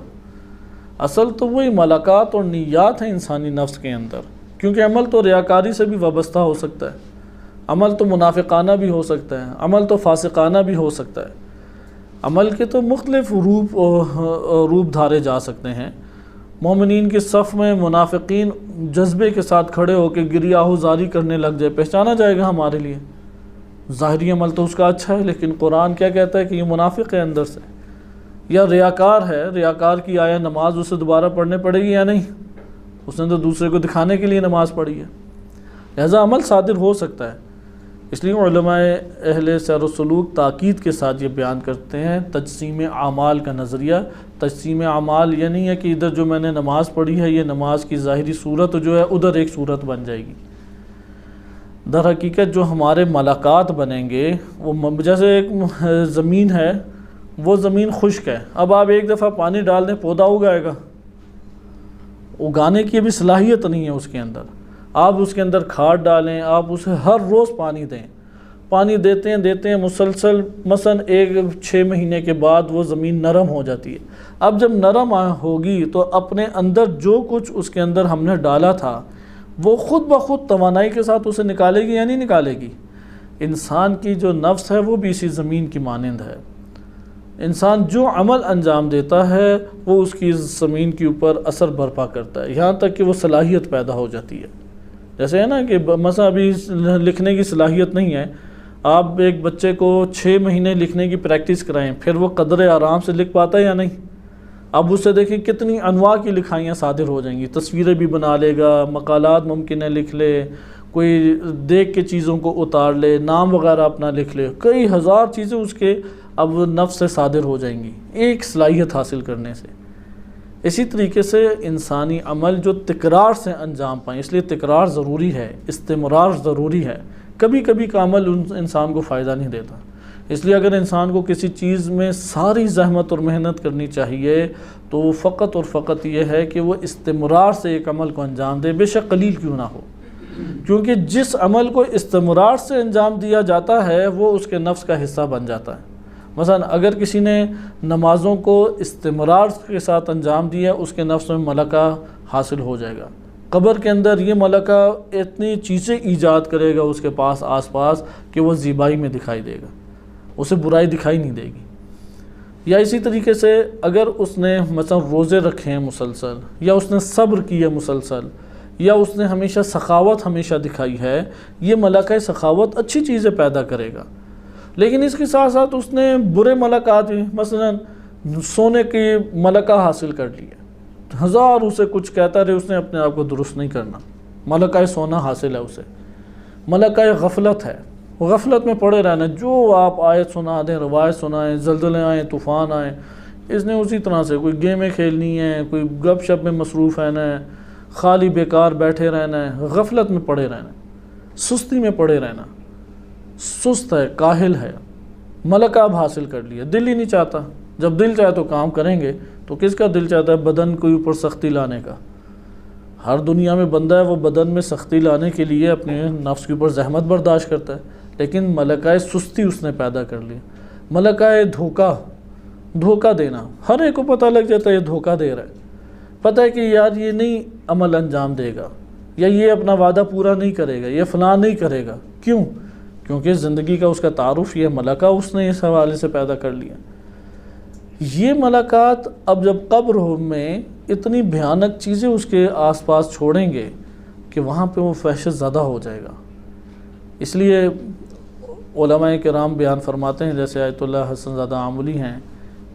اصل تو وہی ملکات اور نیات ہیں انسانی نفس کے اندر، کیونکہ عمل تو ریاکاری سے بھی وابستہ ہو سکتا ہے، عمل تو منافقانہ بھی ہو سکتا ہے، عمل تو فاسقانہ بھی ہو سکتا ہے، عمل کے تو مختلف روپ دھارے جا سکتے ہیں۔ مومنین کی صف میں منافقین جذبے کے ساتھ کھڑے ہو کے گریہ زاری کرنے لگ جائے، پہچانا جائے گا ہمارے لیے، ظاہری عمل تو اس کا اچھا ہے لیکن قرآن کیا کہتا ہے کہ یہ منافق ہے اندر سے، یا ریاکار ہے، ریاکار کی آیا نماز اسے دوبارہ پڑھنے پڑے گی یا نہیں، اس نے تو دوسرے کو دکھانے کے لیے نماز پڑھی ہے، لہذا عمل صادر ہو سکتا ہے۔ اس لیے علماء اہل سیر و سلوک تاکید کے ساتھ یہ بیان کرتے ہیں تجسیم اعمال کا نظریہ۔ تجسیم اعمال یہ نہیں ہے کہ ادھر جو میں نے نماز پڑھی ہے یہ نماز کی ظاہری صورت جو ہے ادھر ایک صورت بن جائے گی، در حقیقت جو ہمارے ملاقات بنیں گے وہ جیسے ایک زمین ہے، وہ زمین خشک ہے، اب آپ ایک دفعہ پانی ڈال دیں پودا اگائے گا، اگانے کی ابھی صلاحیت نہیں ہے اس کے اندر، آپ اس کے اندر کھاد ڈالیں، آپ اسے ہر روز پانی دیں، پانی دیتے ہیں مسلسل، مثلا 6 مہینے کے بعد وہ زمین نرم ہو جاتی ہے۔ اب جب نرم ہوگی تو اپنے اندر جو کچھ اس کے اندر ہم نے ڈالا تھا وہ خود بخود توانائی کے ساتھ اسے نکالے گی یا نہیں نکالے گی؟ انسان کی جو نفس ہے وہ بھی اسی زمین کی مانند ہے۔ انسان جو عمل انجام دیتا ہے وہ اس کی زمین کے اوپر اثر برپا کرتا ہے، یہاں تک کہ وہ صلاحیت پیدا ہو جاتی ہے۔ جیسے ہے نا کہ مثلا ابھی لکھنے کی صلاحیت نہیں ہے، آپ ایک بچے کو 6 مہینے لکھنے کی پریکٹس کرائیں، پھر وہ قدر آرام سے لکھ پاتا ہے یا نہیں؟ اب اس سے دیکھیں کتنی انواع کی لکھائیاں صادر ہو جائیں گی، تصویریں بھی بنا لے گا، مقالات ممکن ہے لکھ لے، کوئی دیکھ کے چیزوں کو اتار لے، نام وغیرہ اپنا لکھ لے، کئی ہزار چیزیں اس کے اب نفس سے صادر ہو جائیں گی ایک صلاحیت حاصل کرنے سے۔ اسی طریقے سے انسانی عمل جو تکرار سے انجام پائیں، اس لیے تکرار ضروری ہے، استمرار ضروری ہے۔ کبھی کبھی کا عمل انسان کو فائدہ نہیں دیتا، اس لیے اگر انسان کو کسی چیز میں ساری زحمت اور محنت کرنی چاہیے تو فقط اور فقط یہ ہے کہ وہ استمرار سے ایک عمل کو انجام دے، بے شک قلیل کیوں نہ ہو، کیونکہ جس عمل کو استمرار سے انجام دیا جاتا ہے وہ اس کے نفس کا حصہ بن جاتا ہے۔ مثلا اگر کسی نے نمازوں کو استمرار کے ساتھ انجام دیا، اس کے نفس میں ملکہ حاصل ہو جائے گا، قبر کے اندر یہ ملکہ اتنی چیزیں ایجاد کرے گا اس کے پاس آس پاس کہ وہ زیبائی میں دکھائی دے گا، اسے برائی دکھائی نہیں دے گی۔ یا اسی طریقے سے اگر اس نے مثلا روزے رکھے ہیں مسلسل، یا اس نے صبر کی ہے مسلسل، یا اس نے ہمیشہ سخاوت ہمیشہ دکھائی ہے، یہ ملکہ سخاوت اچھی چیزیں پیدا کرے گا۔ لیکن اس کے ساتھ ساتھ اس نے برے ملکات بھی، مثلا سونے کی ملکہ حاصل کر لی ہے، ہزار اسے کچھ کہتا رہے، اس نے اپنے آپ کو درست نہیں کرنا، ملکہ سونا حاصل ہے اسے۔ ملکہ غفلت ہے، غفلت میں پڑے رہنا، جو آپ آیت سنا دیں، روایت سنائیں، زلزلے آئیں، طوفان آئیں، اس نے اسی طرح سے کوئی گیمیں کھیلنی ہیں، کوئی گپ شپ میں مصروف رہنا ہے، خالی بیکار بیٹھے رہنا ہے، غفلت میں پڑے رہنا ہے، سستی میں پڑے رہنا، سست ہے، کاہل ہے، ملکہ اب حاصل کر لیا، دل ہی نہیں چاہتا۔ جب دل چاہے تو کام کریں گے، تو کس کا دل چاہتا ہے بدن کے اوپر سختی لانے کا؟ ہر دنیا میں بندہ ہے وہ بدن میں سختی لانے کے لیے اپنے نفس کے اوپر زحمت برداشت کرتا ہے، لیکن ملکہ سستی اس نے پیدا کر لی، ملکہ دھوکہ دینا، ہر ایک کو پتہ لگ جاتا ہے یہ دھوکہ دے رہا ہے، پتہ ہے کہ یار یہ نہیں عمل انجام دے گا، یا یہ اپنا وعدہ پورا نہیں کرے گا، یہ فلاں نہیں کرے گا۔ کیوں؟ کیونکہ زندگی کا اس کا تعارف یہ ملکہ اس نے اس حوالے سے پیدا کر لیا۔ یہ ملکات اب جب قبر میں اتنی بھیانک چیزیں اس کے آس پاس چھوڑیں گے کہ وہاں پہ وہ وحشت زدہ ہو جائے گا۔ اس لیے علماء کرام بیان فرماتے ہیں، جیسے آیت اللہ حسن زادہ عاملی ہیں،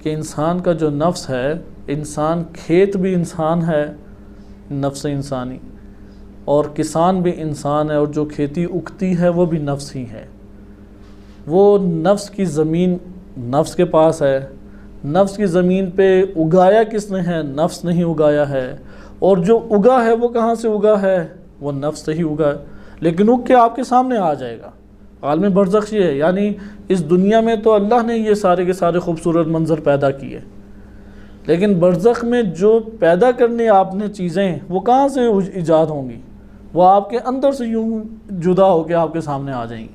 کہ انسان کا جو نفس ہے، انسان کھیت بھی انسان ہے، نفس انسانی، اور کسان بھی انسان ہے، اور جو کھیتی اگتی ہے وہ بھی نفس ہی ہے۔ وہ نفس کی زمین نفس کے پاس ہے، نفس کی زمین پہ اگایا کس نے ہے؟ نفس نہیں اگایا ہے، اور جو اگا ہے وہ کہاں سے اگا ہے؟ وہ نفس سے ہی اگا ہے، لیکن اگ کے آپ کے سامنے آ جائے گا۔ عالم برزخ یہ ہے، یعنی اس دنیا میں تو اللہ نے یہ سارے کے سارے خوبصورت منظر پیدا کیے، لیکن برزخ میں جو پیدا کرنے آپ نے چیزیں وہ کہاں سے ایجاد ہوں گی؟ وہ آپ کے اندر سے یوں جدا ہو کے آپ کے سامنے آ جائیں گی۔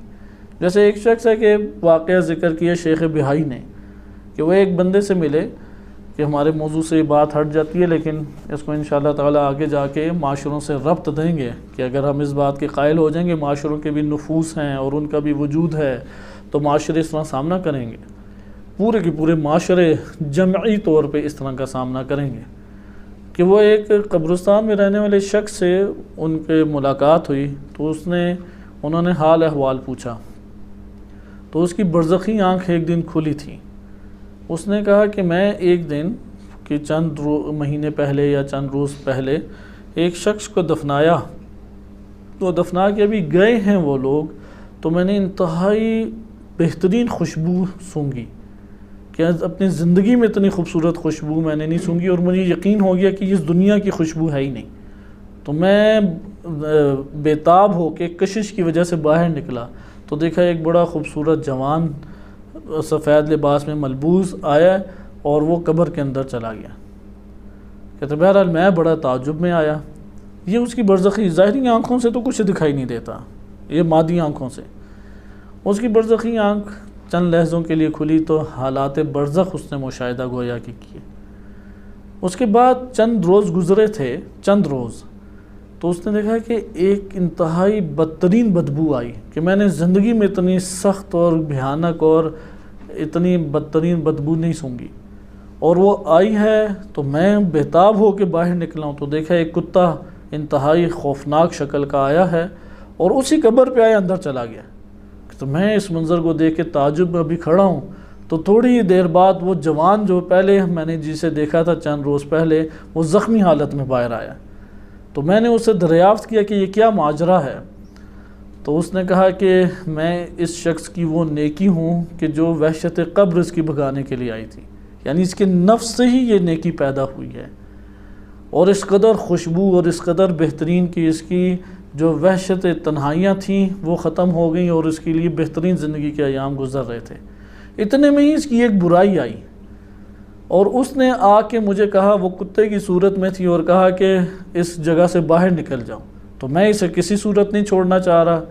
جیسے ایک شخص ہے کہ واقعہ ذکر کیا شیخ بہائی نے، کہ وہ ایک بندے سے ملے، کہ ہمارے موضوع سے یہ بات ہٹ جاتی ہے لیکن اس کو انشاءاللہ تعالی آگے جا کے معاشروں سے ربط دیں گے، کہ اگر ہم اس بات کے قائل ہو جائیں گے معاشروں کے بھی نفوس ہیں اور ان کا بھی وجود ہے، تو معاشرے اس طرح سامنا کریں گے، پورے کے پورے معاشرے جمعی طور پہ اس طرح کا سامنا کریں گے۔ کہ وہ ایک قبرستان میں رہنے والے شخص سے ان کے ملاقات ہوئی، تو انہوں نے حال احوال پوچھا، تو اس کی برزخی آنکھ ایک دن کھلی تھی۔ اس نے کہا کہ میں ایک دن کہ چند مہینے پہلے یا چند روز پہلے ایک شخص کو دفنایا، تو دفنا کے ابھی گئے ہیں وہ لوگ، تو میں نے انتہائی بہترین خوشبو سونگھی، کہ اپنی زندگی میں اتنی خوبصورت خوشبو میں نے نہیں سونگھی، اور مجھے یقین ہو گیا کہ اس دنیا کی خوشبو ہے ہی نہیں۔ تو میں بےتاب ہو کے کشش کی وجہ سے باہر نکلا، تو دیکھا ایک بڑا خوبصورت جوان سفید لباس میں ملبوس آیا اور وہ قبر کے اندر چلا گیا۔ کہتے بہرحال میں بڑا تعجب میں آیا، یہ اس کی برزخی ظاہری آنکھوں سے تو کچھ دکھائی نہیں دیتا، یہ مادی آنکھوں سے، اس کی برزخی آنکھ چند لحظوں کے لیے کھلی تو حالات برزخ اس نے مشاہدہ گویا کہ کیے۔ اس کے بعد چند روز گزرے تھے، چند روز، تو اس نے دیکھا کہ ایک انتہائی بدترین بدبو آئی کہ میں نے زندگی میں اتنی سخت اور بھیانک اور اتنی بدترین بدبو نہیں سونگی، اور وہ آئی ہے تو میں بےتاب ہو کے باہر نکلا ہوں تو دیکھا ایک کتا انتہائی خوفناک شکل کا آیا ہے اور اسی قبر پہ آیا اندر چلا گیا۔ تو میں اس منظر کو دیکھ کے تعجب میں ابھی کھڑا ہوں تو تھوڑی ہی دیر بعد وہ جوان جو پہلے میں نے جسے دیکھا تھا چند روز پہلے، وہ زخمی حالت میں باہر آیا۔ تو میں نے اسے دریافت کیا کہ یہ کیا ماجرا ہے؟ تو اس نے کہا کہ میں اس شخص کی وہ نیکی ہوں کہ جو وحشت قبر اس کی بھگانے کے لیے آئی تھی، یعنی اس کے نفس سے ہی یہ نیکی پیدا ہوئی ہے، اور اس قدر خوشبو اور اس قدر بہترین کی اس کی جو وحشت تنہائیاں تھیں وہ ختم ہو گئیں اور اس کے لیے بہترین زندگی کے ایام گزر رہے تھے۔ اتنے میں ہی اس کی ایک برائی آئی اور اس نے آ کے مجھے کہا، وہ کتے کی صورت میں تھی، اور کہا کہ اس جگہ سے باہر نکل جاؤ۔ تو میں اسے کسی صورت نہیں چھوڑنا چاہ رہا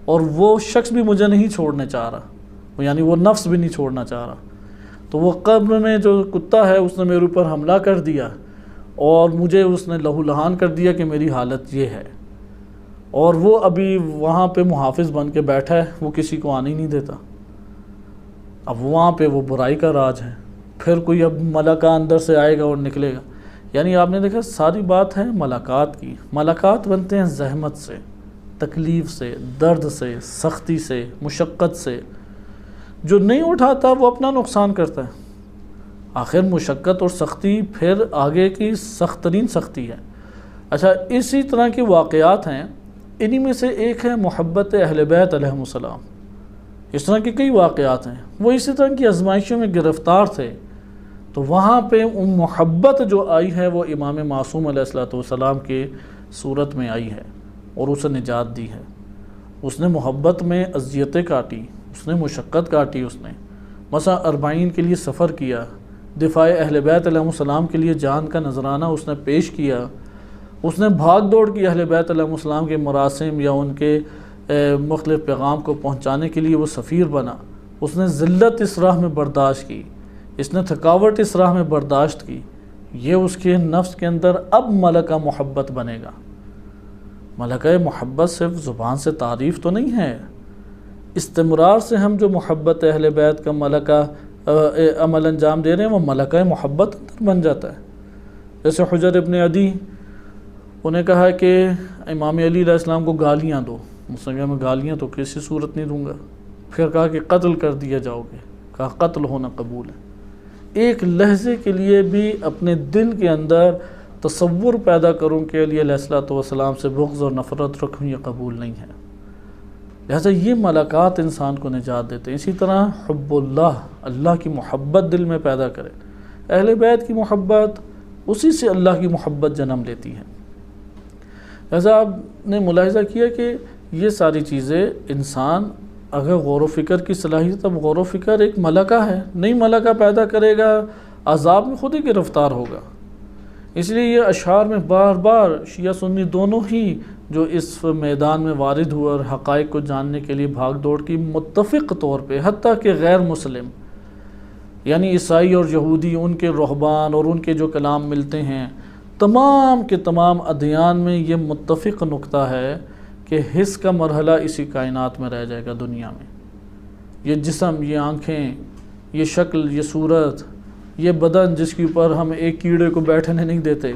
اور وہ شخص بھی مجھے نہیں چھوڑنے چاہ رہا، یعنی وہ نفس بھی نہیں چھوڑنا چاہ رہا۔ تو وہ قبر میں جو کتا ہے اس نے میرے اوپر حملہ کر دیا اور مجھے اس نے لہو لہان کر دیا کہ میری حالت یہ ہے، اور وہ ابھی وہاں پہ محافظ بن کے بیٹھا ہے، وہ کسی کو آنے ہی نہیں دیتا۔ اب وہاں پہ وہ برائی کا راج ہے، پھر کوئی اب ملکہ اندر سے آئے گا اور نکلے گا۔ یعنی آپ نے دیکھا ساری بات ہے ملاقات کی۔ ملاقات بنتے ہیں زحمت سے، تکلیف سے، درد سے، سختی سے، مشقت سے۔ جو نہیں اٹھاتا وہ اپنا نقصان کرتا ہے۔ آخر مشقت اور سختی پھر آگے کی سخت ترین سختی ہے۔ اچھا، اسی طرح کے واقعات ہیں، انہی میں سے ایک ہے محبت اہل بیت علیہم السلام۔ اس طرح کے کئی واقعات ہیں، وہ اسی طرح کی آزمائشوں میں گرفتار تھے، تو وہاں پہ محبت جو آئی ہے وہ امام معصوم علیہ السلام کے صورت میں آئی ہے اور اسے نجات دی ہے۔ اس نے محبت میں اذیتیں کاٹی، اس نے مشقت کاٹی، اس نے مثلا 40 کے لیے سفر کیا، دفاع اہل بیت علیہ السلام کے لیے جان کا نذرانہ اس نے پیش کیا، اس نے بھاگ دوڑ کی اہل بیت علیہ السلام کے مراسم یا ان کے مختلف پیغام کو پہنچانے کے لیے وہ سفیر بنا، اس نے ذلت اس راہ میں برداشت کی، اس نے تھکاوٹ اس راہ میں برداشت کی۔ یہ اس کے نفس کے اندر اب ملکہ محبت بنے گا۔ ملکہ محبت صرف زبان سے تعریف تو نہیں ہے، استمرار سے ہم جو محبت اہل بیت کا ملکہ عمل انجام دے رہے ہیں وہ ملکہ محبت اندر بن جاتا ہے۔ جیسے حجر ابن عدی، انہیں کہا کہ امام علی علیہ السلام کو گالیاں دو، اس نے کہا میں گالیاں تو کسی صورت نہیں دوں گا۔ پھر کہا کہ قتل کر دیا جاؤ گے، کہا قتل ہونا قبول ہے۔ ایک لحظے کے لیے بھی اپنے دل کے اندر تصور پیدا کروں کہ علی علیہ السلام سے بغض اور نفرت رکھوں، یہ قبول نہیں ہے۔ لہذا یہ ملاقات انسان کو نجات دیتے ہیں۔ اسی طرح حب اللہ، اللہ کی محبت دل میں پیدا کرے۔ اہل بیت کی محبت، اسی سے اللہ کی محبت جنم لیتی ہے۔ لہذا آپ نے ملاحظہ کیا کہ یہ ساری چیزیں انسان اگر غور و فکر کی صلاحیت، اب غور و فکر ایک ملکہ ہے، نئی ملکہ پیدا کرے گا، عذاب میں خود ہی گرفتار ہوگا۔ اس لیے یہ اشعار میں بار بار شیعہ سنی دونوں ہی جو اس میدان میں وارد ہوئے اور حقائق کو جاننے کے لیے بھاگ دوڑ کی، متفق طور پہ حتیٰ کہ غیر مسلم یعنی عیسائی اور یہودی، ان کے رہبان اور ان کے جو کلام ملتے ہیں، تمام کے تمام ادیان میں یہ متفق نقطہ ہے کہ حس کا مرحلہ اسی کائنات میں رہ جائے گا دنیا میں۔ یہ جسم، یہ آنکھیں، یہ شکل، یہ صورت، یہ بدن جس کے اوپر ہم ایک کیڑے کو بیٹھنے نہیں دیتے،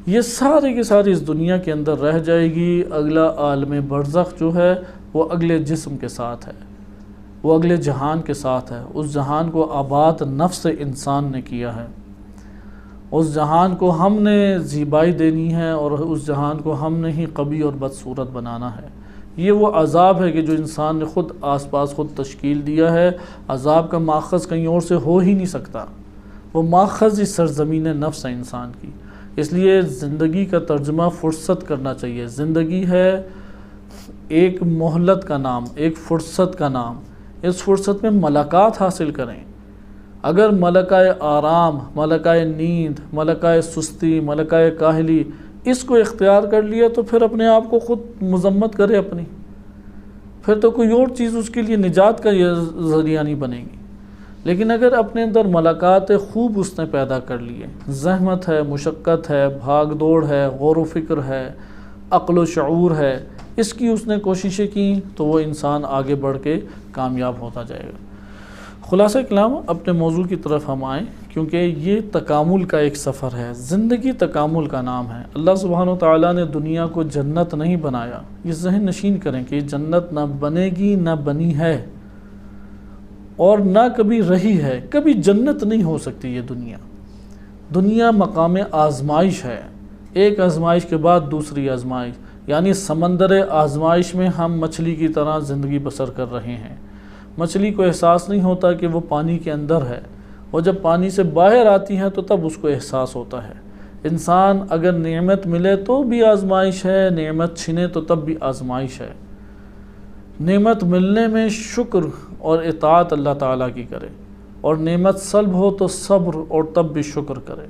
یہ ساری کی ساری اس دنیا کے اندر رہ جائے گی۔ اگلا عالم برزخ جو ہے وہ اگلے جسم کے ساتھ ہے، وہ اگلے جہان کے ساتھ ہے۔ اس جہان کو آباد نفس انسان نے کیا ہے، اس جہان کو ہم نے زیبائی دینی ہے اور اس جہان کو ہم نے ہی قبیح اور بدصورت بنانا ہے۔ یہ وہ عذاب ہے کہ جو انسان نے خود آس پاس خود تشکیل دیا ہے۔ عذاب کا ماخذ کہیں اور سے ہو ہی نہیں سکتا، وہ ماخذ ہی سرزمین نفس ہے انسان کی۔ اس لیے زندگی کا ترجمہ فرصت کرنا چاہیے۔ زندگی ہے ایک مہلت کا نام، ایک فرصت کا نام۔ اس فرصت میں ملاقات حاصل کریں۔ اگر ملکہ آرام، ملکہ نیند، ملکہ سستی، ملکہ کاہلی اس کو اختیار کر لیا تو پھر اپنے آپ کو خود مذمت کرے اپنی، پھر تو کوئی اور چیز اس کے لیے نجات کا یہ ذریعہ نہیں بنے گی۔ لیکن اگر اپنے اندر ملاقات خوب اس نے پیدا کر لیے، زحمت ہے، مشقت ہے، بھاگ دوڑ ہے، غور و فکر ہے، عقل و شعور ہے، اس کی اس نے کوششیں کی، تو وہ انسان آگے بڑھ کے کامیاب ہوتا جائے گا۔ خلاصہ کلام اپنے موضوع کی طرف ہم آئیں، کیونکہ یہ تکامل کا ایک سفر ہے، زندگی تکامل کا نام ہے۔ اللہ سبحانہ وتعالیٰ نے دنیا کو جنت نہیں بنایا، یہ ذہن نشین کریں کہ یہ جنت نہ بنے گی، نہ بنی ہے، اور نہ کبھی رہی ہے۔ کبھی جنت نہیں ہو سکتی یہ دنیا۔ دنیا مقام آزمائش ہے، ایک آزمائش کے بعد دوسری آزمائش، یعنی سمندر آزمائش میں ہم مچھلی کی طرح زندگی بسر کر رہے ہیں۔ مچھلی کو احساس نہیں ہوتا کہ وہ پانی کے اندر ہے، اور جب پانی سے باہر آتی ہے تو تب اس کو احساس ہوتا ہے۔ انسان اگر نعمت ملے تو بھی آزمائش ہے، نعمت چھنے تو تب بھی آزمائش ہے۔ نعمت ملنے میں شکر اور اطاعت اللہ تعالیٰ کی کرے، اور نعمت سلب ہو تو صبر اور تب بھی شکر کرے۔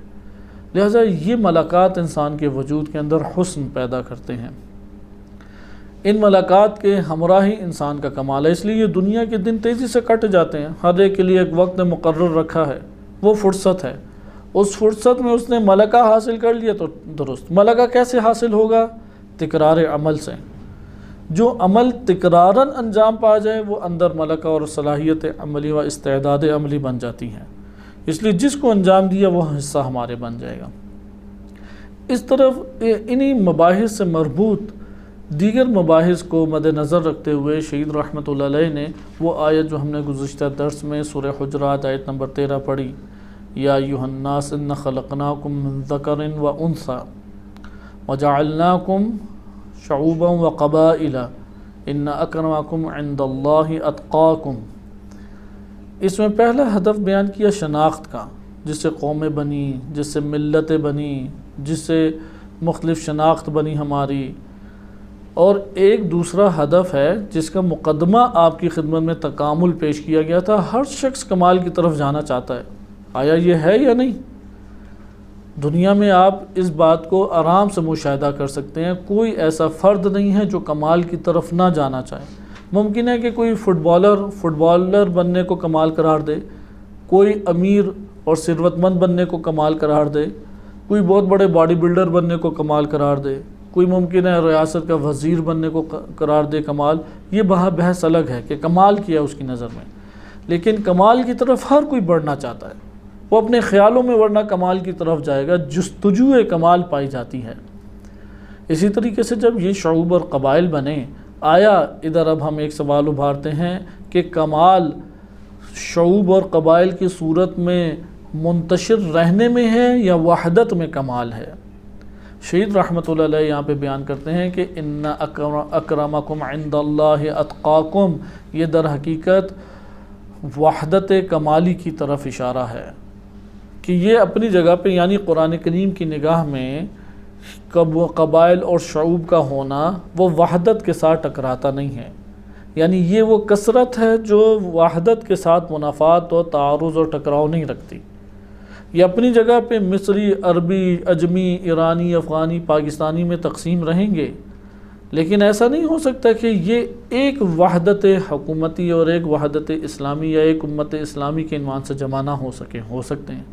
لہذا یہ ملاقات انسان کے وجود کے اندر حسن پیدا کرتے ہیں۔ ان ملاقات کے ہمراہی انسان کا کمال ہے، اس لیے یہ دنیا کے دن تیزی سے کٹ جاتے ہیں۔ ہر ایک کے لیے ایک وقت مقرر رکھا ہے، وہ فرصت ہے۔ اس فرصت میں اس نے ملکہ حاصل کر لیا تو درست۔ ملکہ کیسے حاصل ہوگا؟ تکرار عمل سے۔ جو عمل تکراراً انجام پا جائے وہ اندر ملکہ اور صلاحیت عملی و استعداد عملی بن جاتی ہیں۔ اس لیے جس کو انجام دیا وہ حصہ ہمارے بن جائے گا۔ اس طرف انہی مباحث سے مربوط دیگر مباحث کو مد نظر رکھتے ہوئے شہید رحمۃ اللہ علیہ نے وہ آیت جو ہم نے گزشتہ درس میں سورہ حجرات آیت نمبر 13 پڑھی، یا ایھا الناس انا خلقناکم من ذکر و انثی وجعلناکم شعوبا وقبائل ان اکرمکم عند اللہ اتقاکم۔ اس میں پہلا ہدف بیان کیا شناخت کا، جس سے قومیں بنی، جس سے ملتیں بنی، جس سے مختلف شناخت بنی ہماری، اور ایک دوسرا ہدف ہے جس کا مقدمہ آپ کی خدمت میں تکامل پیش کیا گیا تھا۔ ہر شخص کمال کی طرف جانا چاہتا ہے، آیا یہ ہے یا نہیں؟ دنیا میں آپ اس بات کو آرام سے مشاہدہ کر سکتے ہیں، کوئی ایسا فرد نہیں ہے جو کمال کی طرف نہ جانا چاہے۔ ممکن ہے کہ کوئی فٹ بالر بننے کو کمال قرار دے، کوئی امیر اور ثروت مند بننے کو کمال قرار دے، کوئی بہت بڑے باڈی بلڈر بننے کو کمال قرار دے، کوئی ممکن ہے ریاست کا وزیر بننے کو قرار دے کمال۔ یہ بحث الگ ہے کہ کمال کیا اس کی نظر میں، لیکن کمال کی طرف ہر کوئی بڑھنا چاہتا ہے، وہ اپنے خیالوں میں ورنہ کمال کی طرف جائے گا، جستجو کمال پائی جاتی ہے۔ اسی طریقے سے جب یہ شعوب اور قبائل بنے، آیا ادھر اب ہم ایک سوال ابھارتے ہیں کہ کمال شعوب اور قبائل کی صورت میں منتشر رہنے میں ہے یا وحدت میں کمال ہے؟ شہید رحمۃ اللہ علیہ یہاں پہ بیان کرتے ہیں کہ ان اکرمکم عند اللہ اتقاکم، یہ در حقیقت وحدت کمالی کی طرف اشارہ ہے، کہ یہ اپنی جگہ پہ، یعنی قرآن کریم کی نگاہ میں قبائل اور شعوب کا ہونا وہ وحدت کے ساتھ ٹکراتا نہیں ہے، یعنی یہ وہ کثرت ہے جو وحدت کے ساتھ منافات اور تعارض اور ٹکراؤ نہیں رکھتی۔ یہ اپنی جگہ پہ مصری، عربی، اجمی، ایرانی، افغانی، پاکستانی میں تقسیم رہیں گے، لیکن ایسا نہیں ہو سکتا کہ یہ ایک وحدت حکومتی اور ایک وحدت اسلامی یا ایک امت اسلامی کے عنوان سے جمع نہ ہو سکتے ہیں۔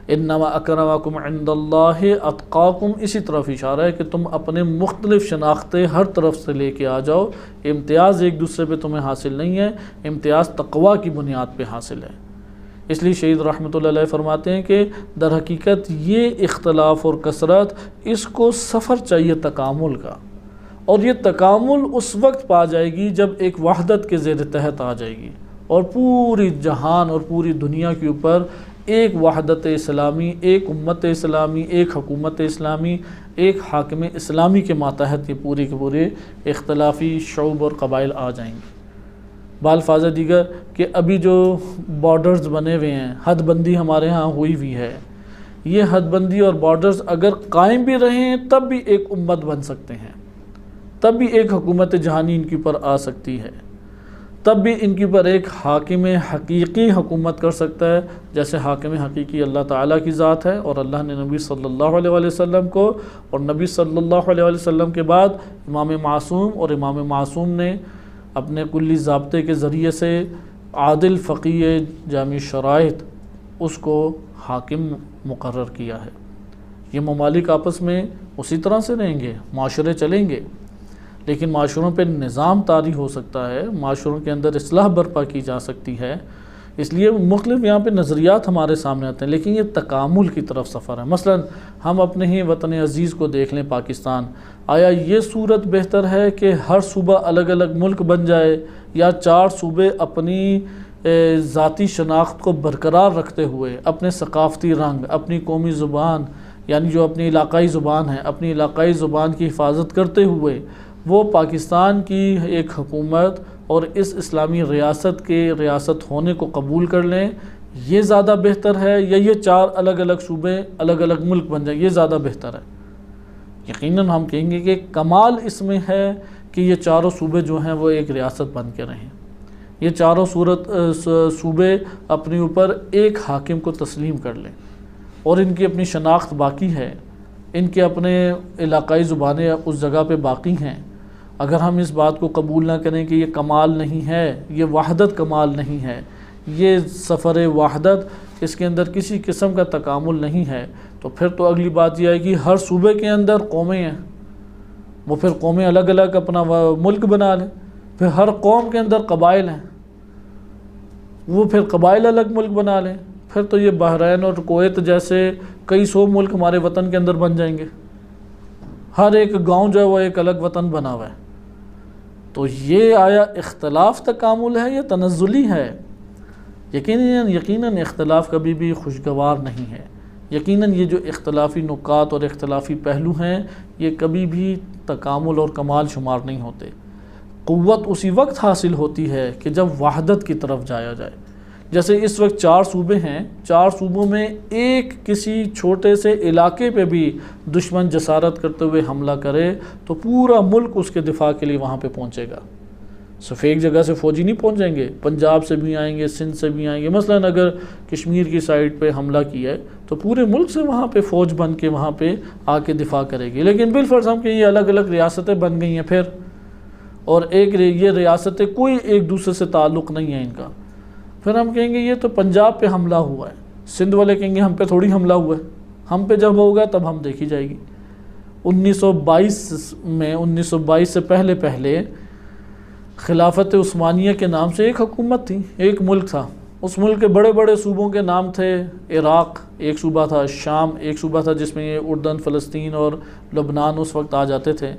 انما اکرمکم عند اللہ اتقاکم، اسی طرف اشارہ ہے کہ تم اپنے مختلف شناختیں ہر طرف سے لے کے آ جاؤ، امتیاز ایک دوسرے پہ تمہیں حاصل نہیں ہے، امتیاز تقویٰ کی بنیاد پہ حاصل ہے۔ اس لیے شہید رحمۃ اللہ علیہ فرماتے ہیں کہ در حقیقت یہ اختلاف اور کثرت، اس کو سفر چاہیے تکامل کا، اور یہ تکامل اس وقت پا جائے گی جب ایک وحدت کے زیر تحت آ جائے گی، اور پوری جہان اور پوری دنیا کے اوپر ایک وحدت اسلامی، ایک امت اسلامی، ایک حکومت اسلامی، ایک حاکم اسلامی کے ماتحت یہ پورے کے پورے اختلافی شعوب اور قبائل آ جائیں گے۔ بالفاظ دیگر کہ ابھی جو بارڈرز بنے ہوئے ہیں، حد بندی ہمارے ہاں ہوئی ہوئی ہے، یہ حد بندی اور بارڈرز اگر قائم بھی رہیں تب بھی ایک امت بن سکتے ہیں، تب بھی ایک حکومت جہانی ان کے اوپر آ سکتی ہے، تب بھی ان کے اوپر ایک حاکم حقیقی حکومت کر سکتا ہے، جیسے حاکم حقیقی اللہ تعالیٰ کی ذات ہے، اور اللہ نے نبی صلی اللہ علیہ وآلہ وسلم کو، اور نبی صلی اللہ علیہ وآلہ وسلم کے بعد امام معصوم، اور امام معصوم نے اپنے کلی ضابطے کے ذریعے سے عادل فقیہ جامع شرائط اس کو حاکم مقرر کیا ہے۔ یہ ممالک آپس میں اسی طرح سے رہیں گے، معاشرے چلیں گے، لیکن معاشروں پہ نظام طاری ہو سکتا ہے، معاشروں کے اندر اصلاح برپا کی جا سکتی ہے۔ اس لیے مختلف یہاں پہ نظریات ہمارے سامنے آتے ہیں، لیکن یہ تکامل کی طرف سفر ہے۔ مثلا ہم اپنے ہی وطن عزیز کو دیکھ لیں، پاکستان، آیا یہ صورت بہتر ہے کہ ہر صوبہ الگ الگ ملک بن جائے، یا 4 صوبے اپنی ذاتی شناخت کو برقرار رکھتے ہوئے اپنے ثقافتی رنگ، اپنی قومی زبان یعنی جو اپنی علاقائی زبان ہے، اپنی علاقائی زبان کی حفاظت کرتے ہوئے وہ پاکستان کی ایک حکومت اور اس اسلامی ریاست کے ریاست ہونے کو قبول کر لیں؟ یہ زیادہ بہتر ہے، یا یہ 4 الگ الگ صوبے الگ الگ ملک بن جائیں؟ یہ زیادہ بہتر ہے۔ یقیناً ہم کہیں گے کہ کمال اس میں ہے کہ یہ 4 صوبے جو ہیں وہ ایک ریاست بن کے رہیں، یہ 4 صوبے اپنے اوپر ایک حاکم کو تسلیم کر لیں، اور ان کی اپنی شناخت باقی ہے، ان کے اپنے علاقائی زبانیں اس جگہ پہ باقی ہیں۔ اگر ہم اس بات کو قبول نہ کریں کہ یہ کمال نہیں ہے، یہ وحدت کمال نہیں ہے، یہ سفر وحدت اس کے اندر کسی قسم کا تکامل نہیں ہے، تو پھر تو اگلی بات یہ ہے کہ ہر صوبے کے اندر قومیں ہیں، وہ پھر قومیں الگ الگ اپنا ملک بنا لیں، پھر ہر قوم کے اندر قبائل ہیں، وہ پھر قبائل الگ ملک بنا لیں، پھر تو یہ بحرین اور کویت جیسے کئی 100 ملک ہمارے وطن کے اندر بن جائیں گے، ہر ایک گاؤں جو ہے وہ ایک الگ وطن بنا ہوا ہے۔ تو یہ آیا اختلاف تکامل ہے یا تنزلی ہے؟ یقیناً اختلاف کبھی بھی خوشگوار نہیں ہے۔ یقیناً یہ جو اختلافی نکات اور اختلافی پہلو ہیں یہ کبھی بھی تکامل اور کمال شمار نہیں ہوتے۔ قوت اسی وقت حاصل ہوتی ہے کہ جب وحدت کی طرف جایا جائے۔ جیسے اس وقت 4 صوبے ہیں، 4 صوبوں میں ایک کسی چھوٹے سے علاقے پہ بھی دشمن جسارت کرتے ہوئے حملہ کرے تو پورا ملک اس کے دفاع کے لیے وہاں پہ پہنچے گا۔ صرف ایک جگہ سے فوجی نہیں پہنچیں گے، پنجاب سے بھی آئیں گے، سندھ سے بھی آئیں گے۔ مثلا اگر کشمیر کی سائڈ پہ حملہ کیا ہے تو پورے ملک سے وہاں پہ فوج بن کے وہاں پہ آ کے دفاع کرے گی۔ لیکن بالفرض ہم کہ یہ الگ الگ ریاستیں بن گئی ہیں پھر، اور یہ ریاستیں کوئی ایک دوسرے سے تعلق نہیں ہے ان کا، پھر ہم کہیں گے یہ تو پنجاب پہ حملہ ہوا ہے، سندھ والے کہیں گے ہم پہ تھوڑی حملہ ہوا ہے، ہم پہ جب ہوگا تب ہم دیکھی جائے گی۔ 1922 سے پہلے خلافت عثمانیہ کے نام سے ایک حکومت تھی، ایک ملک تھا، اس ملک کے بڑے بڑے صوبوں کے نام تھے، عراق ایک صوبہ تھا، شام ایک صوبہ تھا جس میں یہ اردن، فلسطین اور لبنان اس وقت آ جاتے تھے،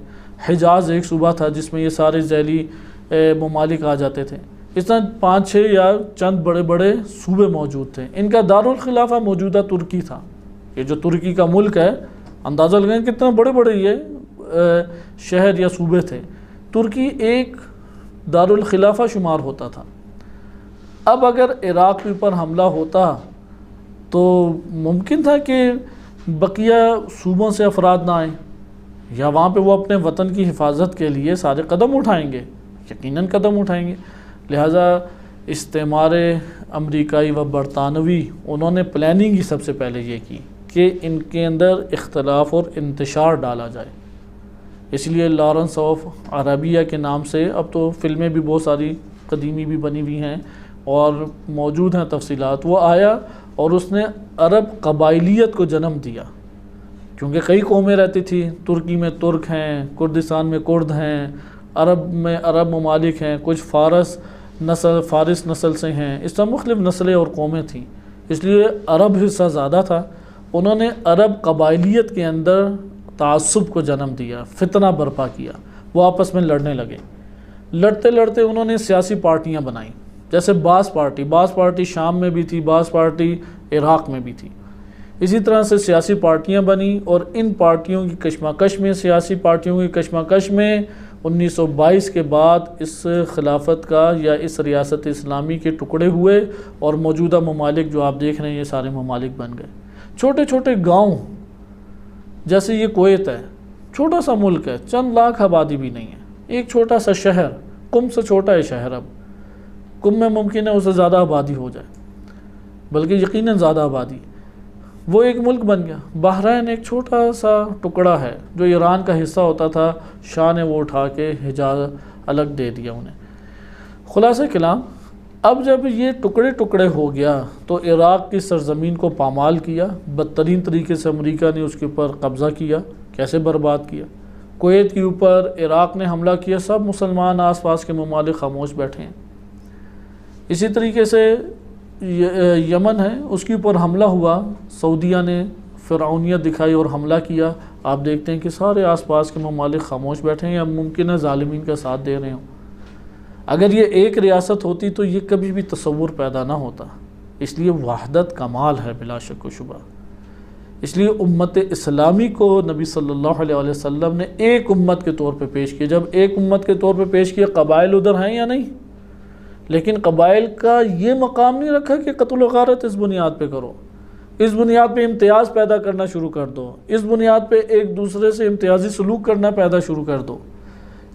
حجاز ایک صوبہ تھا جس میں یہ سارے ذیلی ممالک آ جاتے تھے۔ اس طرح 5-6 یا چند بڑے بڑے صوبے موجود تھے۔ ان کا دارالخلافہ موجودہ ترکی تھا۔ یہ جو ترکی کا ملک ہے، اندازہ لگائیں کتنا بڑے بڑے یہ شہر یا صوبے تھے۔ ترکی ایک دارالخلافہ شمار ہوتا تھا۔ اب اگر عراق کے اوپر حملہ ہوتا تو ممکن تھا کہ بقیہ صوبوں سے افراد نہ آئیں، یا وہاں پہ وہ اپنے وطن کی حفاظت کے لیے سارے قدم اٹھائیں گے، یقیناً قدم اٹھائیں گے۔ لہٰذا استعمار امریکائی و برطانوی انہوں نے پلاننگ ہی سب سے پہلے یہ کی کہ ان کے اندر اختلاف اور انتشار ڈالا جائے۔ اس لیے لارنس آف عربیہ کے نام سے اب تو فلمیں بھی بہت ساری قدیمی بھی بنی ہوئی ہیں اور موجود ہیں تفصیلات، وہ آیا اور اس نے عرب قبائلیت کو جنم دیا، کیونکہ کئی قومیں رہتی تھی، ترکی میں ترک ہیں، کردستان میں کرد ہیں، عرب میں عرب ممالک ہیں، کچھ فارس نسل سے ہیں، اس طرح مختلف نسلیں اور قومیں تھیں، اس لیے عرب حصہ زیادہ تھا۔ انہوں نے عرب قبائلیت کے اندر تعصب کو جنم دیا، فتنہ برپا کیا، وہ آپس میں لڑنے لگے۔ لڑتے لڑتے انہوں نے سیاسی پارٹیاں بنائیں، جیسے بعض پارٹی شام میں بھی تھی، بعض پارٹی عراق میں بھی تھی۔ اسی طرح سے سیاسی پارٹیاں بنی اور ان پارٹیوں کی کشمکش میں، سیاسی پارٹیوں کی کشمکش میں 1922 کے بعد اس خلافت کا یا اس ریاست اسلامی کے ٹکڑے ہوئے اور موجودہ ممالک جو آپ دیکھ رہے ہیں یہ سارے ممالک بن گئے۔ چھوٹے چھوٹے گاؤں، جیسے یہ کویت ہے، چھوٹا سا ملک ہے، چند لاکھ آبادی بھی نہیں ہے، ایک چھوٹا سا شہر، قم سے چھوٹا ہے شہر، اب قم میں ممکن ہے اسے زیادہ آبادی ہو جائے، بلکہ یقیناً زیادہ آبادی، وہ ایک ملک بن گیا۔ بحرین ایک چھوٹا سا ٹکڑا ہے جو ایران کا حصہ ہوتا تھا، شاہ نے وہ اٹھا کے حجاز الگ دے دیا انہیں۔ خلاصہ کلام، اب جب یہ ٹکڑے ٹکڑے ہو گیا تو عراق کی سرزمین کو پامال کیا، بدترین طریقے سے امریکہ نے اس کے اوپر قبضہ کیا، کیسے برباد کیا۔ کویت کے اوپر عراق نے حملہ کیا، سب مسلمان آس پاس کے ممالک خاموش بیٹھے ہیں۔ اسی طریقے سے یمن ہے، اس کے اوپر حملہ ہوا، سعودیہ نے فرعونیت دکھائی اور حملہ کیا۔ آپ دیکھتے ہیں کہ سارے آس پاس کے ممالک خاموش بیٹھے ہیں، اب ممکن ہے ظالمین کا ساتھ دے رہے ہوں۔ اگر یہ ایک ریاست ہوتی تو یہ کبھی بھی تصور پیدا نہ ہوتا، اس لیے وحدت کمال ہے بلا شک و شبہ۔ اس لیے امت اسلامی کو نبی صلی اللہ علیہ وسلم نے ایک امت کے طور پہ پیش کیا۔ جب ایک امت کے طور پہ پیش کیا، قبائل ادھر ہیں یا نہیں، لیکن قبائل کا یہ مقام نہیں رکھا کہ قتل و غارت اس بنیاد پہ کرو، اس بنیاد پہ امتیاز پیدا کرنا شروع کر دو، اس بنیاد پہ ایک دوسرے سے امتیازی سلوک کرنا پیدا شروع کر دو،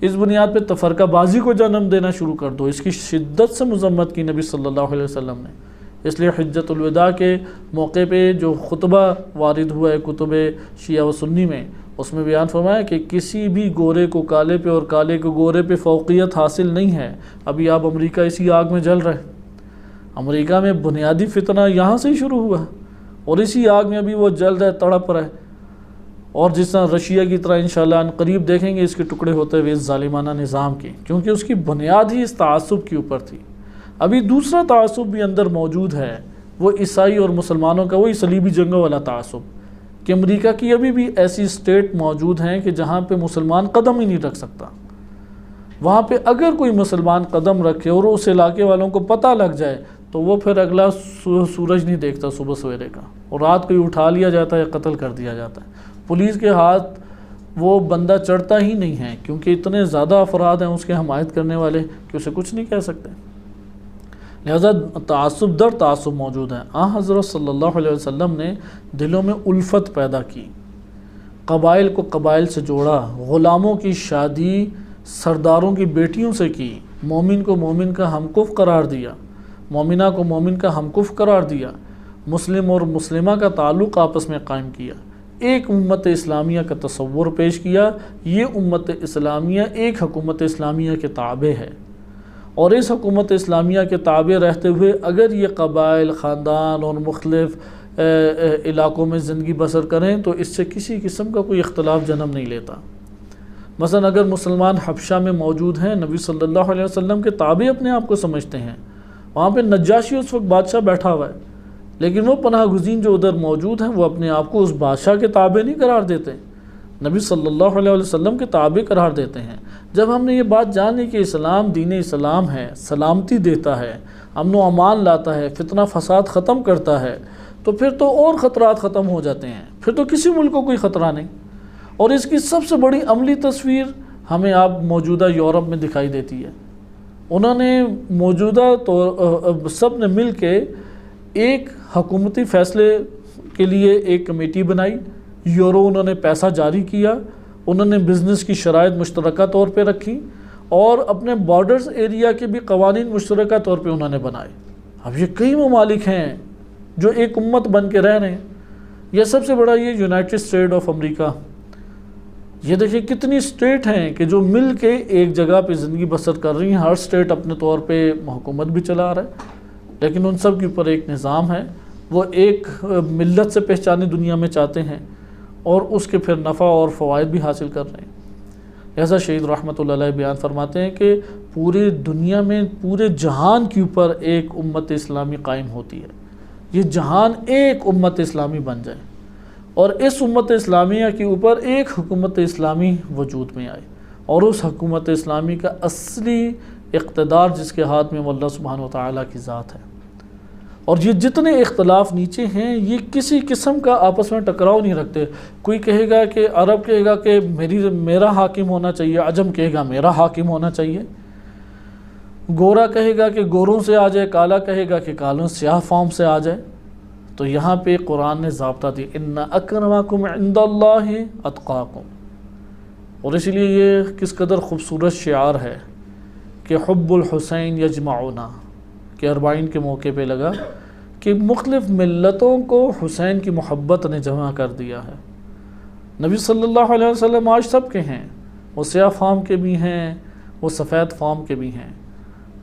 اس بنیاد پہ تفرقہ بازی کو جنم دینا شروع کر دو۔ اس کی شدت سے مذمت کی نبی صلی اللہ علیہ وسلم نے۔ اس لیے حجۃ الوداع کے موقع پہ جو خطبہ وارد ہوا ہے کتب شیعہ و سنی میں، اس میں بیان فرمایا کہ کسی بھی گورے کو کالے پہ اور کالے کو گورے پہ فوقیت حاصل نہیں ہے۔ ابھی آپ امریکہ اسی آگ میں جل رہے ہیں، امریکہ میں بنیادی فتنہ یہاں سے ہی شروع ہوا اور اسی آگ میں ابھی وہ جل رہا ہے، تڑپ رہا ہے، اور جس طرح رشیا کی طرح انشاءاللہ ان قریب دیکھیں گے اس کے ٹکڑے ہوتے ہوئے اس ظالمانہ نظام کی، کیونکہ اس کی بنیاد ہی اس تعصب کے اوپر تھی۔ ابھی دوسرا تعصب بھی اندر موجود ہے، وہ عیسائی اور مسلمانوں کا وہی صلیبی جنگوں والا تعصب، کہ امریکہ کی ابھی بھی ایسی اسٹیٹ موجود ہیں کہ جہاں پہ مسلمان قدم ہی نہیں رکھ سکتا۔ وہاں پہ اگر کوئی مسلمان قدم رکھے اور اس علاقے والوں کو پتہ لگ جائے تو وہ پھر اگلا سورج نہیں دیکھتا صبح سویرے کا، اور رات کو ہی اٹھا لیا جاتا ہے، قتل کر دیا جاتا ہے۔ پولیس کے ہاتھ وہ بندہ چڑھتا ہی نہیں ہے، کیونکہ اتنے زیادہ افراد ہیں اس کے حمایت کرنے والے کہ اسے کچھ نہیں کہہ سکتے۔ لہذا تعصب در تعصب موجود ہے۔ حضرت صلی اللہ علیہ وسلم نے دلوں میں الفت پیدا کی، قبائل کو قبائل سے جوڑا، غلاموں کی شادی سرداروں کی بیٹیوں سے کی، مومن کو مومن کا ہمکف قرار دیا، مومنہ کو مومن کا ہمکف قرار دیا، مسلم اور مسلمہ کا تعلق آپس میں قائم کیا، ایک امت اسلامیہ کا تصور پیش کیا۔ یہ امت اسلامیہ ایک حکومت اسلامیہ کے تابع ہے، اور اس حکومت اسلامیہ کے تابع رہتے ہوئے اگر یہ قبائل، خاندان اور مختلف علاقوں میں زندگی بسر کریں تو اس سے کسی قسم کا کوئی اختلاف جنم نہیں لیتا۔ مثلا اگر مسلمان حبشہ میں موجود ہیں، نبی صلی اللہ علیہ وسلم کے تابع اپنے آپ کو سمجھتے ہیں، وہاں پہ نجاشی اس وقت بادشاہ بیٹھا ہوا ہے، لیکن وہ پناہ گزین جو ادھر موجود ہیں وہ اپنے آپ کو اس بادشاہ کے تابع نہیں قرار دیتے، نبی صلی اللہ علیہ وسلم کے تابع قرار دیتے ہیں۔ جب ہم نے یہ بات جان لی کہ اسلام دین اسلام ہے، سلامتی دیتا ہے، امن و امان لاتا ہے، فتنہ فساد ختم کرتا ہے، تو پھر تو اور خطرات ختم ہو جاتے ہیں، پھر تو کسی ملک کو کوئی خطرہ نہیں۔ اور اس کی سب سے بڑی عملی تصویر ہمیں آپ موجودہ یورپ میں دکھائی دیتی ہے۔ انہوں نے موجودہ سب نے مل کے ایک حکومتی فیصلے کے لیے ایک کمیٹی بنائی، یورو انہوں نے پیسہ جاری کیا، انہوں نے بزنس کی شرائط مشترکہ طور پہ رکھی، اور اپنے بارڈرز ایریا کے بھی قوانین مشترکہ طور پہ انہوں نے بنائے۔ اب یہ کئی ممالک ہیں جو ایک امت بن کے رہ رہے ہیں۔ یہ سب سے بڑا یہ یونائٹڈ اسٹیٹ آف امریکہ، یہ دیکھیں کتنی اسٹیٹ ہیں کہ جو مل کے ایک جگہ پہ زندگی بسر کر رہی ہیں، ہر اسٹیٹ اپنے طور پہ حکومت بھی چلا رہا ہے، لیکن ان سب کے اوپر ایک نظام ہے، وہ ایک ملت سے پہچانے دنیا میں چاہتے ہیں، اور اس کے پھر نفع اور فوائد بھی حاصل کر رہے ہیں۔ ایسا شہید رحمۃ اللہ علیہ بیان فرماتے ہیں کہ پوری دنیا میں پورے جہان کے اوپر ایک امت اسلامی قائم ہوتی ہے، یہ جہان ایک امت اسلامی بن جائے، اور اس امت اسلامیہ کے اوپر ایک حکومت اسلامی وجود میں آئے، اور اس حکومت اسلامی کا اصلی اقتدار جس کے ہاتھ میں وہ اللہ سبحانہ وتعالیٰ کی ذات ہے۔ اور یہ جتنے اختلاف نیچے ہیں یہ کسی قسم کا آپس میں ٹکراؤ نہیں رکھتے۔ کوئی کہے گا کہ عرب کہے گا کہ میرا حاکم ہونا چاہیے، عجم کہے گا میرا حاکم ہونا چاہیے، گورا کہے گا کہ گوروں سے آ جائے، کالا کہے گا کہ کالوں سیاہ فام سے آ جائے۔ تو یہاں پہ قرآن نے ضابطہ دی، ان اکرمکم عند اللہ اتقاکم، اور اسی لیے یہ کس قدر خوبصورت شعار ہے کہ حب الحسین یجمعنا، کہ اربعین کے موقع پہ لگا کہ مختلف ملتوں کو حسین کی محبت نے جمع کر دیا ہے۔ نبی صلی اللہ علیہ وسلم آج سب کے ہیں، وہ سیاہ فام کے بھی ہیں، وہ سفید فام کے بھی ہیں،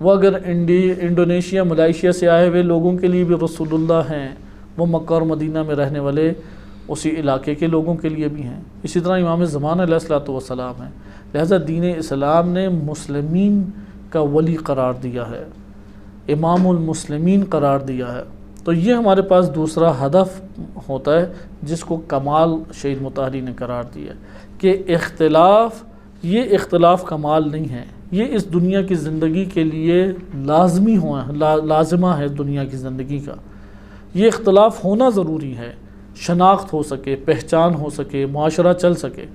وہ اگر انڈونیشیا ملائیشیا سے آئے ہوئے لوگوں کے لیے بھی رسول اللہ ہیں، وہ مکہ اور مدینہ میں رہنے والے اسی علاقے کے لوگوں کے لیے بھی ہیں، اسی طرح امام زمان علیہ الصلوۃ والسلام ہیں۔ لہذا دین اسلام نے مسلمین کا ولی قرار دیا ہے، امام المسلمین قرار دیا ہے۔ تو یہ ہمارے پاس دوسرا ہدف ہوتا ہے جس کو کمال شہید مطہری نے قرار دیا کہ اختلاف، یہ اختلاف کمال نہیں ہے، یہ اس دنیا کی زندگی کے لیے لازمہ ہے دنیا کی زندگی کا۔ یہ اختلاف ہونا ضروری ہے، شناخت ہو سکے، پہچان ہو سکے، معاشرہ چل سکے،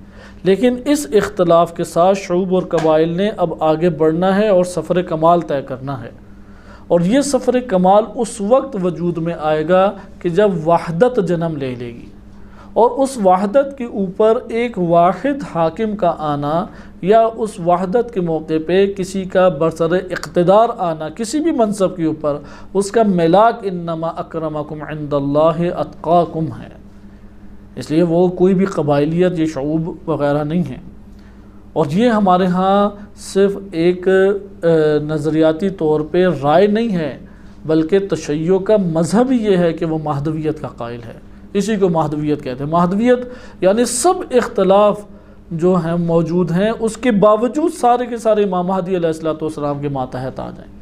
لیکن اس اختلاف کے ساتھ شعوب اور قبائل نے اب آگے بڑھنا ہے اور سفر کمال طے کرنا ہے۔ اور یہ سفر کمال اس وقت وجود میں آئے گا کہ جب وحدت جنم لے لے گی، اور اس وحدت کے اوپر ایک واحد حاکم کا آنا یا اس وحدت کے موقع پہ کسی کا برسر اقتدار آنا کسی بھی منصب کے اوپر، اس کا ملاک انما اکرمکم عند اللہ اتقاکم ہے۔ اس لیے وہ کوئی بھی قبائلیت یا شعوب وغیرہ نہیں ہے۔ اور یہ ہمارے ہاں صرف ایک نظریاتی طور پہ رائے نہیں ہے، بلکہ تشیع کا مذہب یہ ہے کہ وہ مہدویت کا قائل ہے، اسی کو مہدویت کہتے ہیں۔ مہدویت یعنی سب اختلاف جو ہیں موجود ہیں، اس کے باوجود سارے کے سارے امام مہدی علیہ الصلوۃ والسلام کے ماتحت آ جائیں،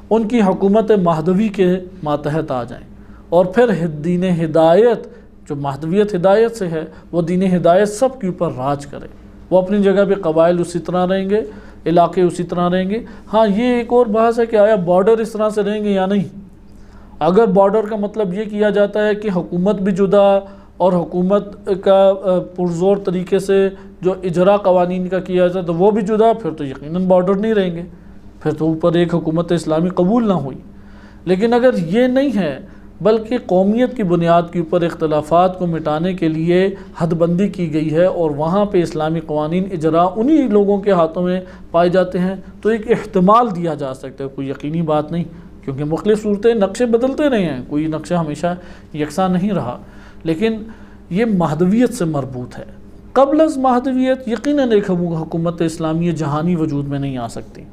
ان کی حکومت مہدوی کے ماتحت آ جائیں، اور پھر دین ہدایت جو مہدویت ہدایت سے ہے، وہ دین ہدایت سب کے اوپر راج کرے۔ وہ اپنی جگہ پہ قبائل اسی طرح رہیں گے، علاقے اسی طرح رہیں گے۔ ہاں یہ ایک اور بحث ہے کہ آیا بارڈر اس طرح سے رہیں گے یا نہیں۔ اگر بارڈر کا مطلب یہ کیا جاتا ہے کہ حکومت بھی جدا اور حکومت کا پرزور طریقے سے جو اجرا قوانین کا کیا جاتا ہے تو وہ بھی جدا، پھر تو یقیناً بارڈر نہیں رہیں گے، پھر تو اوپر ایک حکومت اسلامی قبول نہ ہوئی۔ لیکن اگر یہ نہیں ہے، بلکہ قومیت کی بنیاد کے اوپر اختلافات کو مٹانے کے لیے حد بندی کی گئی ہے اور وہاں پہ اسلامی قوانین اجرا انہی لوگوں کے ہاتھوں میں پائے جاتے ہیں، تو ایک احتمال دیا جا سکتا ہے، کوئی یقینی بات نہیں، کیونکہ مختلف صورتیں نقشے بدلتے رہے ہیں، کوئی نقشہ ہمیشہ یکساں نہیں رہا۔ لیکن یہ مہدویت سے مربوط ہے۔ قبل از مہدویت یقیناً ایک حکومت اسلامی جہانی وجود میں نہیں آ سکتی۔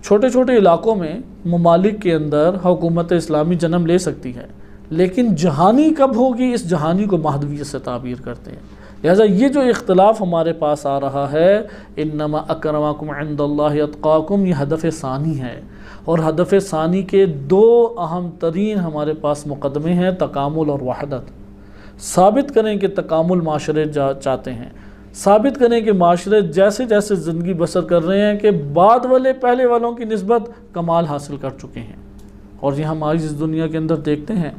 چھوٹے چھوٹے علاقوں میں ممالک کے اندر حکومت اسلامی جنم لے سکتی ہے، لیکن جہانی کب ہوگی، اس جہانی کو مہدویت سے تعبیر کرتے ہیں۔ لہذا یہ جو اختلاف ہمارے پاس آ رہا ہے، انما اکرمکم عند اللہ اتقاکم، یہ ہدف ثانی ہے، اور ہدف ثانی کے دو اہم ترین ہمارے پاس مقدمے ہیں، تکامل اور وحدت۔ ثابت کریں کہ تکامل معاشرے چاہتے ہیں، ثابت کریں کہ معاشرے جیسے جیسے زندگی بسر کر رہے ہیں کہ بعد والے پہلے والوں کی نسبت کمال حاصل کر چکے ہیں، اور یہ ہم آج اس دنیا کے اندر دیکھتے ہیں۔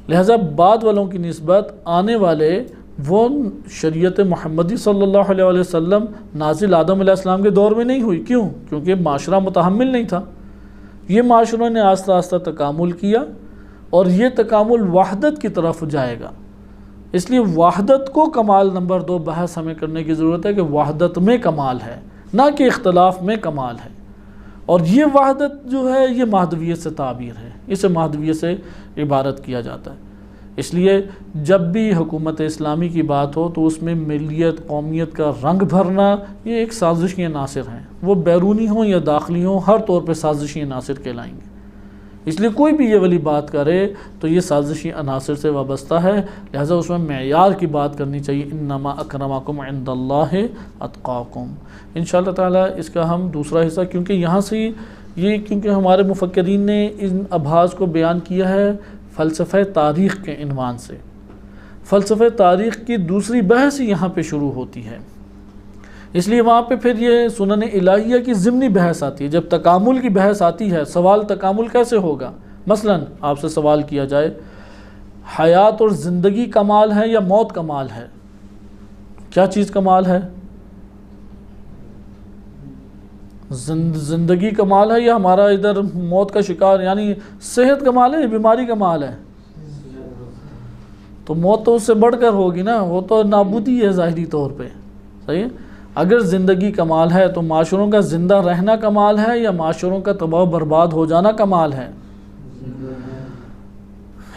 لہذا بعد والوں کی نسبت آنے والے وہ شریعت محمدی صلی اللہ علیہ وسلم نازل آدم علیہ السلام کے دور میں نہیں ہوئی۔ کیوں؟ کیونکہ معاشرہ متحمل نہیں تھا۔ یہ معاشروں نے آہستہ آہستہ تکامل کیا، اور یہ تکامل وحدت کی طرف جائے گا۔ اس لیے وحدت کو کمال نمبر 2 بحث ہمیں کرنے کی ضرورت ہے کہ وحدت میں کمال ہے، نہ کہ اختلاف میں کمال ہے۔ اور یہ وحدت جو ہے یہ مہدویت سے تعبیر ہے، اسے مہدویت سے عبارت کیا جاتا ہے۔ اس لیے جب بھی حکومت اسلامی کی بات ہو تو اس میں ملیت، قومیت کا رنگ بھرنا یہ ایک سازشی عناصر ہیں، وہ بیرونی ہوں یا داخلی ہوں، ہر طور پہ سازشی عناصر کہلائیں گے۔ اس لیے کوئی بھی یہ والی بات کرے تو یہ سازشی عناصر سے وابستہ ہے، لہذا اس میں معیار کی بات کرنی چاہیے، انما اکرمکم عند اللہ اتقاکم۔ انشاءاللہ تعالی اس کا ہم دوسرا حصہ، کیونکہ یہاں سے کیونکہ ہمارے مفکرین نے ان ابحاث کو بیان کیا ہے فلسفہ تاریخ کے عنوان سے۔ فلسفہ تاریخ کی دوسری بحث ہی یہاں پہ شروع ہوتی ہے، اس لیے وہاں پہ پھر یہ سنن الہیہ کی ضمنی بحث آتی ہے۔ جب تکامل کی بحث آتی ہے، سوال تکامل کیسے ہوگا؟ مثلا آپ سے سوال کیا جائے حیات اور زندگی کمال ہے یا موت کمال ہے؟ کیا چیز کمال ہے؟ زندگی کمال ہے یا ہمارا ادھر موت کا شکار یعنی صحت کمال ہے یا بیماری کمال ہے؟ تو موت تو اس سے بڑھ کر ہوگی نا، وہ تو نابودی ہے ظاہری طور پہ، صحیح ہے؟ اگر زندگی کمال ہے تو معاشروں کا زندہ رہنا کمال ہے یا معاشروں کا تباہ و برباد ہو جانا کمال ہے؟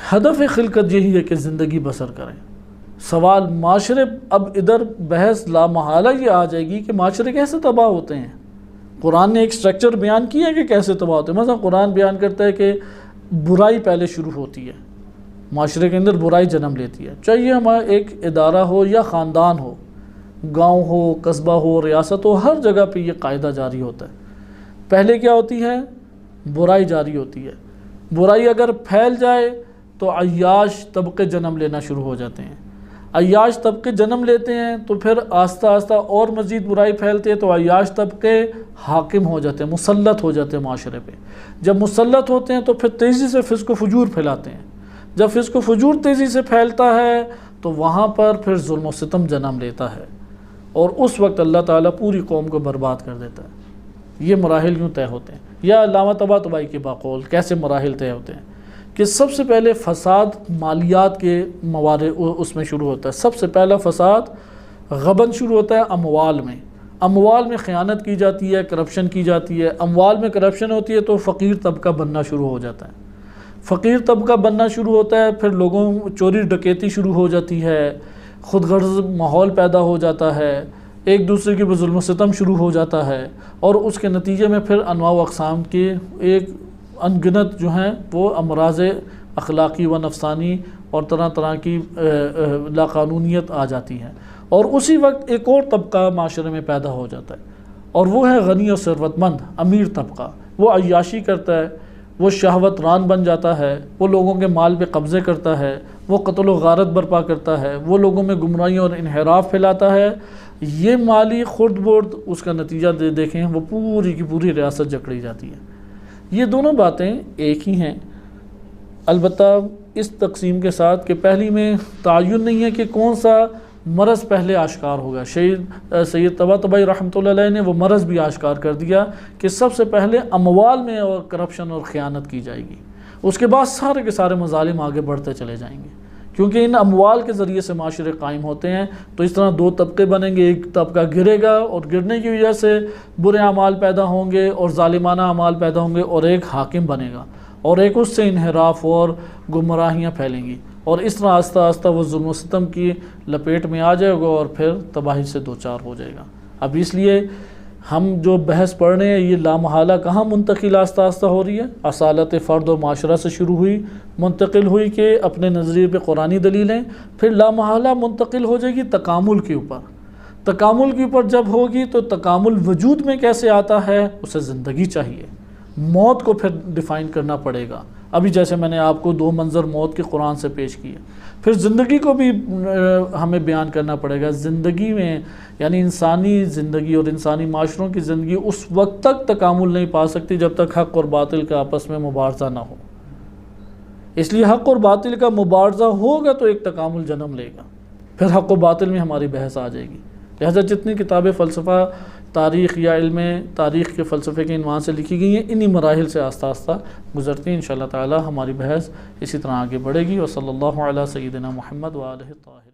ہدف خلقت یہی ہے کہ زندگی بسر کریں۔ سوال معاشرے، اب ادھر بحث لا محالہ یہ آ جائے گی کہ معاشرے کیسے تباہ ہوتے ہیں؟ قرآن نے ایک سٹرکچر بیان کیا ہے کہ کیسے تباہ ہوتے ہیں. مثلا قرآن بیان کرتا ہے کہ برائی پہلے شروع ہوتی ہے، معاشرے کے اندر برائی جنم لیتی ہے، چاہیے ہمارا ایک ادارہ ہو یا خاندان ہو، گاؤں ہو، قصبہ ہو، ریاست ہو، ہر جگہ پہ یہ قاعدہ جاری ہوتا ہے. پہلے کیا ہوتی ہے؟ برائی جاری ہوتی ہے. برائی اگر پھیل جائے تو عیاش طبقے جنم لینا شروع ہو جاتے ہیں. عیاش طبقے جنم لیتے ہیں تو پھر آہستہ آہستہ اور مزید برائی پھیلتی ہے تو عیاش طبقے حاکم ہو جاتے ہیں، مسلط ہو جاتے ہیں معاشرے پہ. جب مسلط ہوتے ہیں تو پھر تیزی سے فسق و فجور پھیلاتے ہیں. جب فسق و فجور تیزی سے پھیلتا ہے تو وہاں پر پھر ظلم و ستم جنم لیتا ہے، اور اس وقت اللہ تعالیٰ پوری قوم کو برباد کر دیتا ہے. یہ مراحل یوں طے ہوتے ہیں. یا علامہ طباطبائی کے باقول کیسے مراحل طے ہوتے ہیں کہ سب سے پہلے فساد مالیات کے موارد اس میں شروع ہوتا ہے. سب سے پہلا فساد غبن شروع ہوتا ہے اموال میں. اموال میں خیانت کی جاتی ہے، کرپشن کی جاتی ہے. اموال میں کرپشن ہوتی ہے تو فقیر طبقہ بننا شروع ہو جاتا ہے. فقیر طبقہ بننا شروع ہوتا ہے، پھر لوگوں چوری ڈکیتی شروع ہو جاتی ہے، خود غرض ماحول پیدا ہو جاتا ہے، ایک دوسرے کے ظلم و ستم شروع ہو جاتا ہے، اور اس کے نتیجے میں پھر انواع و اقسام کے ایک انگنت جو ہیں وہ امراض اخلاقی و نفسانی اور طرح طرح کی لاقانونیت آ جاتی ہیں. اور اسی وقت ایک اور طبقہ معاشرے میں پیدا ہو جاتا ہے، اور وہ ہے غنی و ثروت مند امیر طبقہ. وہ عیاشی کرتا ہے، وہ شہوت ران بن جاتا ہے، وہ لوگوں کے مال پہ قبضے کرتا ہے، وہ قتل و غارت برپا کرتا ہے، وہ لوگوں میں گمراہی اور انحراف پھیلاتا ہے. یہ مالی خرد برد اس کا نتیجہ دیکھیں وہ پوری کی پوری ریاست جکڑی جاتی ہے. یہ دونوں باتیں ایک ہی ہیں، البتہ اس تقسیم کے ساتھ کہ پہلی میں تعین نہیں ہے کہ کون سا مرض پہلے آشکار ہوگا. سید طباطبائی رحمۃ اللہ علیہ نے وہ مرض بھی آشکار کر دیا کہ سب سے پہلے اموال میں اور کرپشن اور خیانت کی جائے گی، اس کے بعد سارے کے سارے مظالم آگے بڑھتے چلے جائیں گے، کیونکہ ان اموال کے ذریعے سے معاشرے قائم ہوتے ہیں. تو اس طرح دو طبقے بنیں گے، ایک طبقہ گرے گا اور گرنے کی وجہ سے برے اعمال پیدا ہوں گے اور ظالمانہ اعمال پیدا ہوں گے، اور ایک حاکم بنے گا اور ایک اس سے انحراف اور گمراہیاں پھیلیں گی، اور اس طرح آہستہ آہستہ وہ ظلم و ستم کی لپیٹ میں آ جائے گا اور پھر تباہی سے دوچار ہو جائے گا. اب اس لیے ہم جو بحث پڑھ رہے ہیں یہ لامحالہ کہاں منتقل آہستہ آہستہ ہو رہی ہے؟ اصالت فرد و معاشرہ سے شروع ہوئی، منتقل ہوئی کہ اپنے نظریے پہ قرآنی دلیلیں، پھر لامحالہ منتقل ہو جائے گی تکامل کے اوپر. تکامل کے اوپر جب ہوگی تو تکامل وجود میں کیسے آتا ہے؟ اسے زندگی چاہیے، موت کو پھر ڈیفائن کرنا پڑے گا. ابھی جیسے میں نے آپ کو دو منظر موت کے قرآن سے پیش کیے، پھر زندگی کو بھی ہمیں بیان کرنا پڑے گا. زندگی میں یعنی انسانی زندگی اور انسانی معاشروں کی زندگی اس وقت تک تکامل نہیں پا سکتی جب تک حق اور باطل کا آپس میں مبارزہ نہ ہو. اس لیے حق اور باطل کا مبارزہ ہوگا تو ایک تکامل جنم لے گا، پھر حق و باطل میں ہماری بحث آ جائے گی. لہذا جتنی کتابیں فلسفہ تاریخ یا علم تاریخ کے فلسفے کے عنوان سے لکھی گئی ہیں، انہی مراحل سے آہستہ آہستہ گزرتی ہیں. انشاءاللہ تعالی ہماری بحث اسی طرح آگے بڑھے گی. وصلی اللہ علی سیدنا محمد و آلہ الطاہرین.